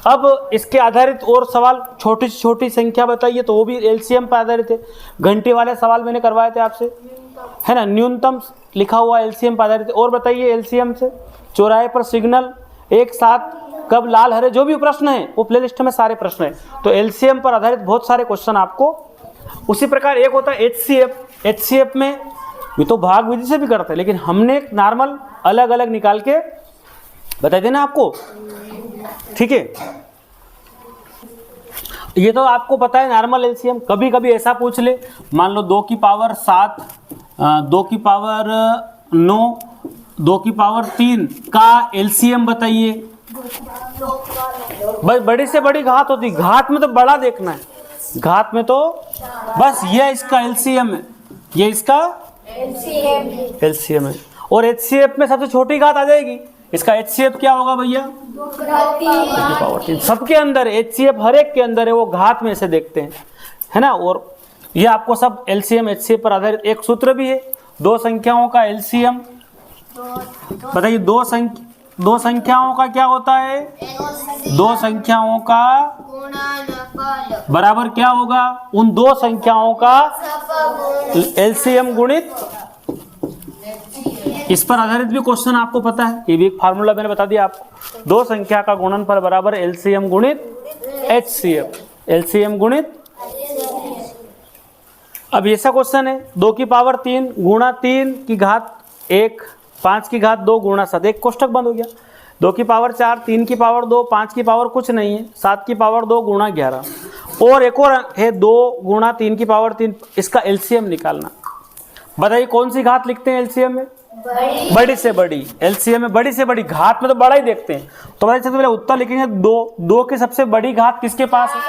Speaker 1: अब इसके आधारित और सवाल, छोटी से छोटी संख्या बताइए, तो वो भी एलसीएम पर आधारित है। घंटे वाले सवाल मैंने करवाए थे आपसे, है ना, न्यूनतम लिखा हुआ एलसीएम पर आधारित है। और बताइए एलसीएम से, चौराहे पर सिग्नल एक साथ कब लाल हरे, जो भी प्रश्न है वो प्लेलिस्ट में सारे प्रश्न है। तो एलसीएम पर आधारित बहुत सारे क्वेश्चन आपको। उसी प्रकार एक होता है एचसीएफ। एचसीएफ में ये तो भाग विधि से भी करते हैं, लेकिन हमने नॉर्मल अलग अलग निकाल के बता देना आपको, ठीक है। ये तो आपको पता है नॉर्मल एलसीएम। कभी कभी ऐसा पूछ ले, मान लो 2 की पावर 7, 2 की पावर 9, 2 की पावर 3 का एलसीएम बताइए। भाई बड़ी से बड़ी घात होती, घात में तो बड़ा देखना है, घात में तो बस ये इसका एलसीएम है, ये इसका एलसीएम है। और एचसीएफ में सबसे छोटी घात आ जाएगी, इसका एचसीएफ क्या होगा भैया, 2 सबके अंदर एचसीएफ हर एक के अंदर है, वो घात में से देखते हैं, है ना। और ये आपको सब एलसीएम एचसीएफ पर आधारित एक सूत्र भी है, दो संख्याओं का एलसीएम बताइए। दो संख्याओं का क्या होता है, दो संख्याओं का बराबर क्या होगा, उन दो संख्याओं का एलसीएम गुणित। इस पर आधारित भी क्वेश्चन आपको पता है, ये भी एक फार्मूला मैंने बता दिया आपको। दो संख्या का गुणनफल बराबर एलसीएम गुणित एचसीएफ, एलसीएम गुणित। अब ऐसा क्वेश्चन है 2 की पावर 3 गुणा 3 की घात 1, 5 की घात 2 गुणा 7, एक कोष्टक बंद हो गया। 2 की पावर 4, 3 की पावर 2, 5 की पावर कुछ नहीं है, 7 की पावर 2 गुणा 11। और एक और है 2 गुणा 3 की पावर 3, इसका एलसीएम निकालना। बताइए कौन सी घात लिखते हैं एलसीएम में, बड़ी से बड़ी। एलसीएम में बड़ी से बड़ी, घात में तो बड़ा ही देखते हैं। तो सबसे पहले उत्तर लिखेंगे 2 की सबसे बड़ी घात किसके पास है,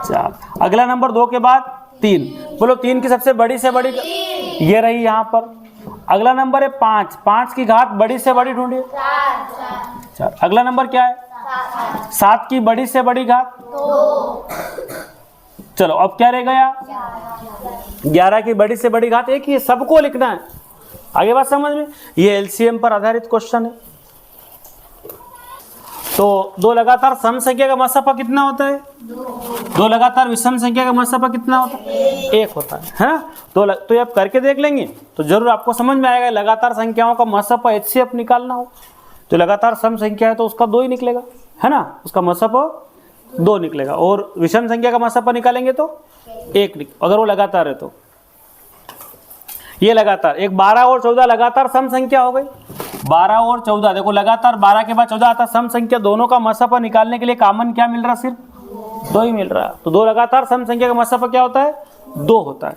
Speaker 1: 4। अगला नंबर 2 के बाद 3, बोलो 3 की सबसे बड़ी से बड़ी, ये रही यहाँ पर। अगला नंबर है 5, 5 की घात बड़ी से बड़ी ढूंढिए, 4। अगला नंबर क्या है, 7 की बड़ी से बड़ी घात 2। चलो अब क्या रह गया, 11 की बड़ी से बड़ी घात 1 ही है, सबको लिखना है। आगे बात समझ में, ये एलसीएम पर आधारित क्वेश्चन है। तो दो लगातार सम संख्या का मसाफा कितना होता है, 2 लगातार विषम संख्या का मसाफा कितना होता है, 1 होता है। तो ये आप करके देख लेंगे तो जरूर आपको समझ में आएगा। लगातार संख्याओं का मसाफा एचसीएफ निकालना हो तो लगातार सम संख्या है तो उसका 2 ही निकलेगा, है ना, उसका मसाफा 2 निकलेगा। और विषम संख्या का मसाफा निकालेंगे तो 1 अगर वो लगातार है तो। ये लगातार एक 12 और 14 लगातार सम संख्या हो गई। 12 और 14 देखो, लगातार 12 के बाद 14 आता सम संख्या, दोनों का मसाफा निकालने के लिए कॉमन क्या मिल रहा, सिर्फ 2 ही मिल रहा है। तो 2 लगातार सम संख्या का मसाफा क्या होता है, 2 होता है।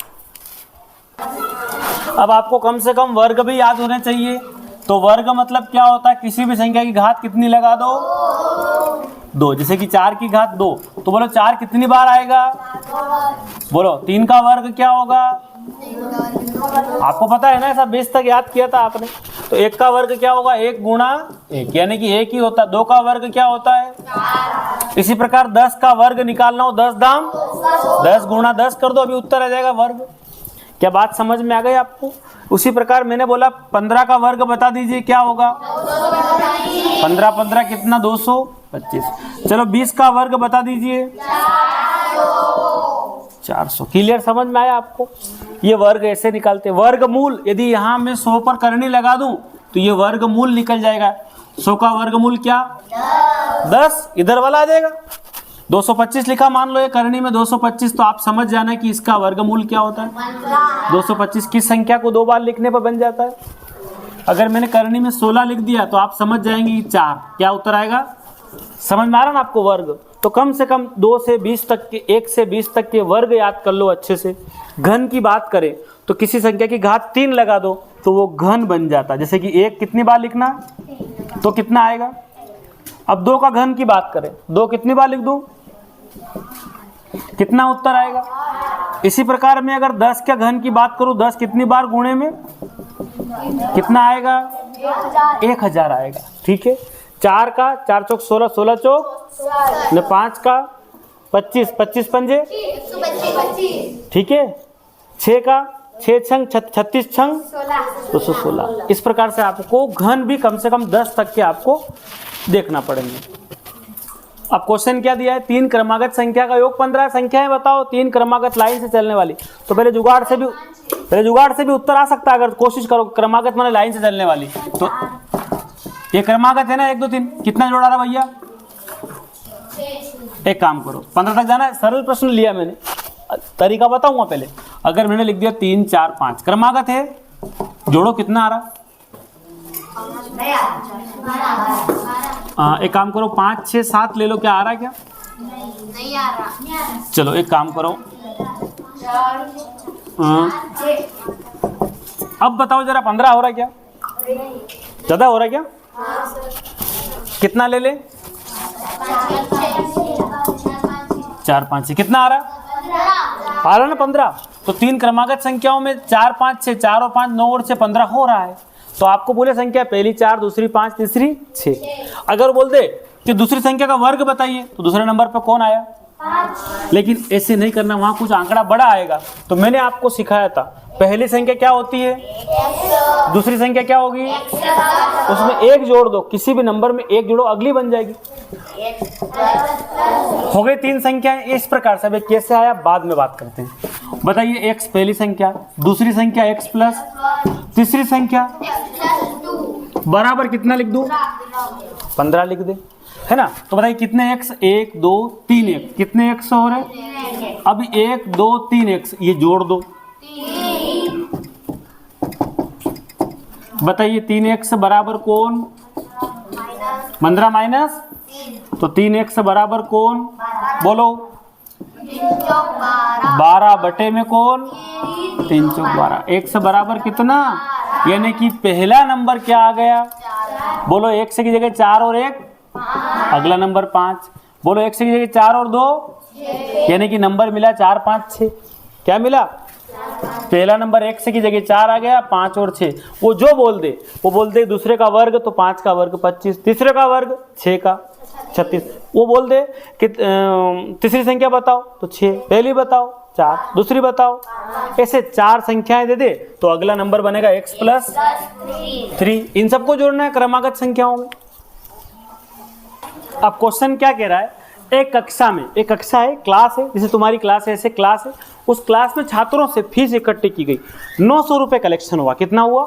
Speaker 1: अब आपको कम से कम वर्ग भी याद होने चाहिए। तो वर्ग मतलब क्या होता है, किसी भी संख्या की घात कितनी लगा दो, 2। जैसे कि 4 की घात 2, तो बोलो 4 कितनी बार आएगा, बोलो 3 का वर्ग क्या होगा, आपको पता है ना, ऐसा 20 तक याद किया था आपने। तो 1 का वर्ग क्या होगा, 1 गुणा 1, यानी कि 1 ही होता है। 2 का वर्ग क्या होता है, 4। इसी प्रकार 10 का वर्ग निकालना हो, 10 दाम 10 गुणा 10 कर दो, अभी उत्तर आ जाएगा वर्ग। क्या बात समझ में आ गई आपको। उसी प्रकार मैंने बोला 15 का वर्ग बता दीजिए क्या होगा, 15 15 कितना, 225। चलो 20 का वर्ग बता दीजिए, 400। क्लियर, समझ में आया आपको। ये वर्ग ऐसे निकालते हैं। वर्गमूल, यदि यहाँ मैं 100 पर करनी लगा दूं तो ये वर्गमूल निकल जाएगा। 100 का वर्गमूल क्या, 10, इधर वाला आ जाएगा। 225 लिखा मान लो ये करनी में 225, तो आप समझ जाना कि इसका वर्गमूल क्या होता है। 225 किस संख्या को 2 बार लिखने पर बन जाता है। अगर मैंने करनी में 16 लिख दिया तो आप समझ जाएंगे कि 4, क्या उत्तर आएगा। समझ में आ रहा ना आपको वर्ग। तो कम से कम 2 से 20 तक के, 1 से 20 तक के वर्ग याद कर लो अच्छे से। घन की बात करें तो किसी संख्या की घात 3 लगा दो तो वो घन बन जाता है। जैसे कि 1 कितनी बार लिखना तो कितना आएगा। अब 2 का घन की बात करें, 2 कितनी बार लिख दूं, कितना उत्तर आएगा। इसी प्रकार में अगर 10 के घन की बात करूं, 10 कितनी बार गुणे में कितना आएगा, 1000 आएगा। ठीक है। 4 का 4 चौक 16, 16 चौक 5 का 25, 25 पंजे, ठीक है। 6 का 6 छंग 36 छंग 216। इस प्रकार से आपको घन भी कम से कम 10 तक के आपको देखना पड़ेंगे। अब क्वेश्चन क्या दिया है, 3 क्रमागत संख्या का योग 15 संख्याएं बताओ, 3 क्रमागत लाइन से चलने वाली। तो पहले जुगाड़ से भी उत्तर आ सकता है अगर कोशिश करो। क्रमागत माने लाइन से चलने वाली, तो ये क्रमागत है ना, 1 2 3, कितना जोड़ा रहा भैया? एक काम करो, 15 तक जाना है। सरल प्रश्न लिया मैंने, तरीका बताऊंगा पहले। अगर मैंने लिख दिया 3 4 5 क्रमागत है, जोड़ो कितना आ रहा? एक काम करो, 5 6 7 ले लो, क्या आ रहा है? क्या
Speaker 2: नहीं आ रहा।
Speaker 1: चलो एक काम करो, अब बताओ जरा, 15 हो रहा है क्या? ज्यादा हो रहा है क्या? कितना ले ले? 4 5 6 कितना आ रहा? आ रहा ना 15। तो 3 क्रमागत संख्याओं में 4 5 6, 4 और 5 9 और 6 15 हो रहा है। तो आपको बोले संख्या पहली 4, दूसरी 5, तीसरी 6। अगर बोल दे कि दूसरी संख्या का वर्ग बताइए, तो दूसरे नंबर पर कौन आया? 5। लेकिन ऐसे नहीं करना, वहां कुछ आंकड़ा बड़ा आएगा। तो मैंने आपको सिखाया था, पहली संख्या क्या होती है? दूसरी संख्या क्या होगी? उसमें 1 जोड़ दो, किसी भी नंबर में 1 जोड़ो, अगली बन जाएगी। हो गई 3 संख्याएं। इस प्रकार से कैसे आया बाद में बात करते हैं। बताइए, x पहली संख्या, दूसरी संख्या x प्लस, तीसरी संख्या बराबर कितना लिख दूं? 15 लिख दे, है ना। तो बताइए कितने x? 1 2 3 x, कितने x हो रहे? अब 1 2 3 x, ये जोड़ दो। बताइए 3x बराबर कौन? 15 माइनस, तो 3x बराबर कौन? बोलो 12 बटे में कौन? 3 चौक 12। x बराबर कितना? यानी कि पहला नंबर क्या आ गया? बोलो x की जगह 4 और 1, अगला नंबर 5। बोलो x की जगह 4 और 2, यानी कि नंबर मिला 4 5 6। क्या मिला? पहला नंबर x की जगह 4 आ गया, 5 और 6। वो जो बोल दे, वो बोल दे दूसरे का वर्ग, तो 5 का वर्ग 25, तीसरे का वर्ग 6 का 36। वो बोल दे कि तीसरी संख्या बताओ, तो 6, पहली बताओ 4, दूसरी बताओ। ऐसे 4 संख्याएं दे दे तो अगला नंबर बनेगा x प्लस 3। इन सबको जोड़ना है क्रमागत संख्याओं में। अब क्वेश्चन क्या कह रहा है, एक कक्षा में, एक कक्षा है, क्लास है, जैसे तुम्हारी क्लास है ऐसे क्लास है, उस क्लास में छात्रों से फीस इकट्ठी की गई, 900 रुपए कलेक्शन हुआ। कितना हुआ?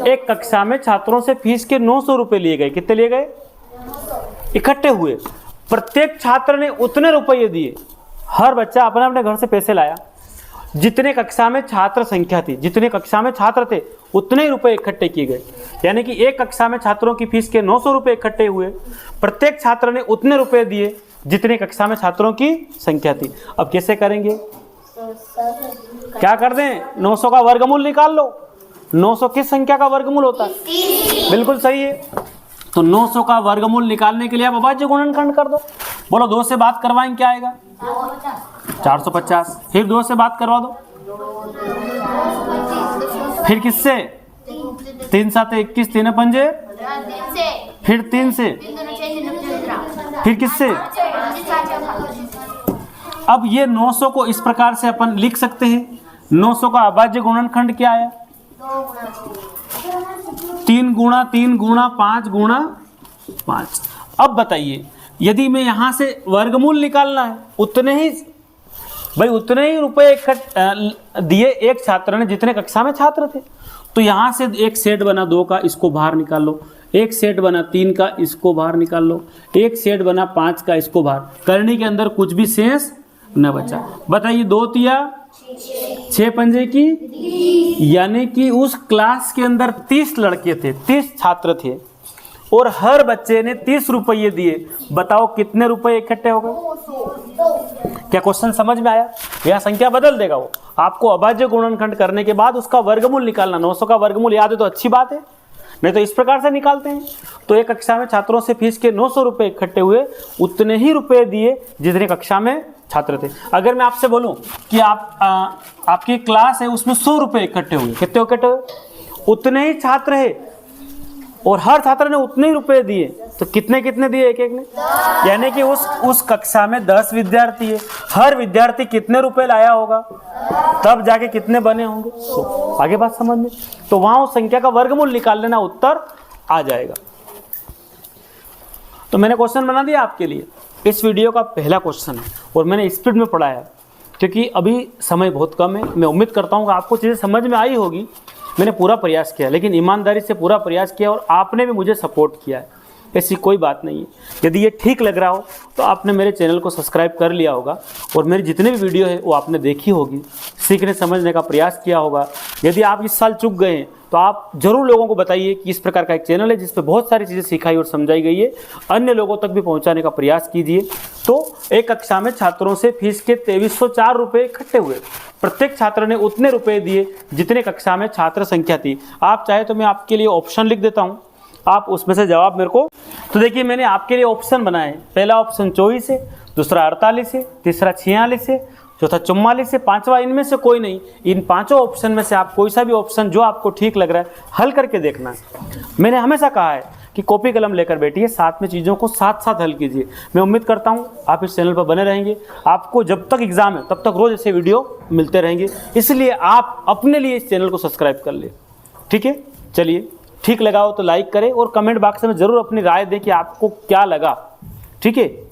Speaker 1: एक कक्षा में छात्रों से फीस के 900 रुपए लिए गए। कितने लिए गए? इकट्ठे हुए। प्रत्येक छात्र ने उतने रुपये दिए, हर बच्चा अपने अपने घर से पैसे लाया। जितने कक्षा में छात्र संख्या थी, जितने कक्षा में छात्र थे, उतने ही रुपए इकट्ठे किए गए। यानी कि एक कक्षा में छात्रों की फीस के 900 रुपए इकट्ठे हुए, प्रत्येक छात्र ने उतने रुपए दिए जितने कक्षा में छात्रों की संख्या थी। अब कैसे करेंगे? क्या कर दें? 900 का वर्गमूल निकाल लो। 900 किस संख्या का वर्गमूल होता है? बिल्कुल सही है। तो 900 का वर्गमूल निकालने के लिए आप अभाज्य गुणनखंड कर दो। बोलो 2 से बात करवाएं, क्या आएगा? 450। फिर 2 से बात करवा दो, फिर किससे? 3 7 21, 3 पंजे, फिर 3 से, फिर किससे? अब ये 900 को इस प्रकार से अपन लिख सकते हैं। 900 का अभाज्य गुणनखंड क्या आया? 3 गुणा 3 गुणा 5 गुणा 5। अब बताइए, यदि मैं यहां से वर्गमूल निकालना है, उतने ही रुपए दिए एक छात्र ने जितने कक्षा में छात्र थे। तो यहां से एक सेट बना 2 का, इसको बाहर निकाल लो। एक सेट बना 3 का, इसको बाहर निकाल लो। एक सेट बना 5 का, इसको बाहर करने के अंदर कुछ भी शेष न बचा। बताइए 2 तिया 6 पंजे की, यानी कि उस क्लास के अंदर 30 लड़के थे, 30 छात्र थे और हर बच्चे ने 30 रुपये दिए। बताओ कितने रुपए इकट्ठे हो गए? क्या क्वेश्चन समझ में आया? यह संख्या बदल देगा वो। आपको अभाज्य गुणनखंड करने के बाद उसका वर्गमूल निकालना। 900 का वर्गमूल याद है तो अच्छी बात है, नहीं तो इस प्रकार से निकालते हैं। तो एक कक्षा में छात्रों से फीस के 900 रुपए इकट्ठे हुए, उतने ही रुपए दिए जितने कक्षा में छात्र थे। अगर मैं आपसे बोलूं कि आपकी क्लास है, उसमें 100 रुपए इकट्ठे हुए, कितने इकट्ठे हुए? उतने ही छात्र है और हर छात्र ने उतने ही रुपए दिए, तो कितने कितने दिए एक एक ने? यानी कि उस कक्षा में 10 विद्यार्थी है, हर विद्यार्थी कितने रुपए लाया होगा, तब जाके कितने बने होंगे। तो आगे बात समझ में, तो वहां उस संख्या का वर्गमूल निकाल लेना, उत्तर आ जाएगा। तो मैंने क्वेश्चन बना दिया आपके लिए। इस वीडियो का पहला क्वेश्चन है और मैंने स्पीड में पढ़ा है क्योंकि अभी समय बहुत कम है। मैं उम्मीद करता हूँ कि आपको चीज़ें समझ में आई होगी। मैंने पूरा प्रयास किया, लेकिन ईमानदारी से पूरा प्रयास किया और आपने भी मुझे सपोर्ट किया है, ऐसी कोई बात नहीं है। यदि ये ठीक लग रहा हो तो आपने मेरे चैनल को सब्सक्राइब कर लिया होगा और मेरी जितनी भी वीडियो है वो आपने देखी होगी, सीखने समझने का प्रयास किया होगा। यदि आप इस साल चूक गए हैं तो आप ज़रूर लोगों को बताइए कि इस प्रकार का एक चैनल है जिस पर बहुत सारी चीज़ें सिखाई और समझाई गई है, अन्य लोगों तक भी पहुंचाने का प्रयास कीजिए। तो एक कक्षा में छात्रों से फीस के 2304 रुपये इकट्ठे हुए। प्रत्येक छात्र ने उतने रुपए दिए जितने कक्षा में छात्र संख्या थी। आप चाहे तो मैं आपके लिए ऑप्शन लिख देता हूँ, आप उसमें से जवाब मेरे को। तो देखिए मैंने आपके लिए ऑप्शन बनाए। पहला ऑप्शन 24 है, दूसरा 48 है, तीसरा 46 है, चौथा 44 है, पांचवा इनमें से कोई नहीं। इन पांचों ऑप्शन में से आप कोई सा भी ऑप्शन जो आपको ठीक लग रहा है हल करके देखना है। मैंने हमेशा कहा है कि कॉपी कलम लेकर बैठिए, साथ में चीज़ों को साथ साथ हल कीजिए। मैं उम्मीद करता हूँ आप इस चैनल पर बने रहेंगे। आपको जब तक एग्जाम है तब तक रोज़ ऐसे वीडियो मिलते रहेंगे, इसलिए आप अपने लिए इस चैनल को सब्सक्राइब कर ले। ठीक है, चलिए ठीक लगा हो तो लाइक करें और कमेंट बॉक्स में ज़रूर अपनी राय दें कि आपको क्या लगा। ठीक है।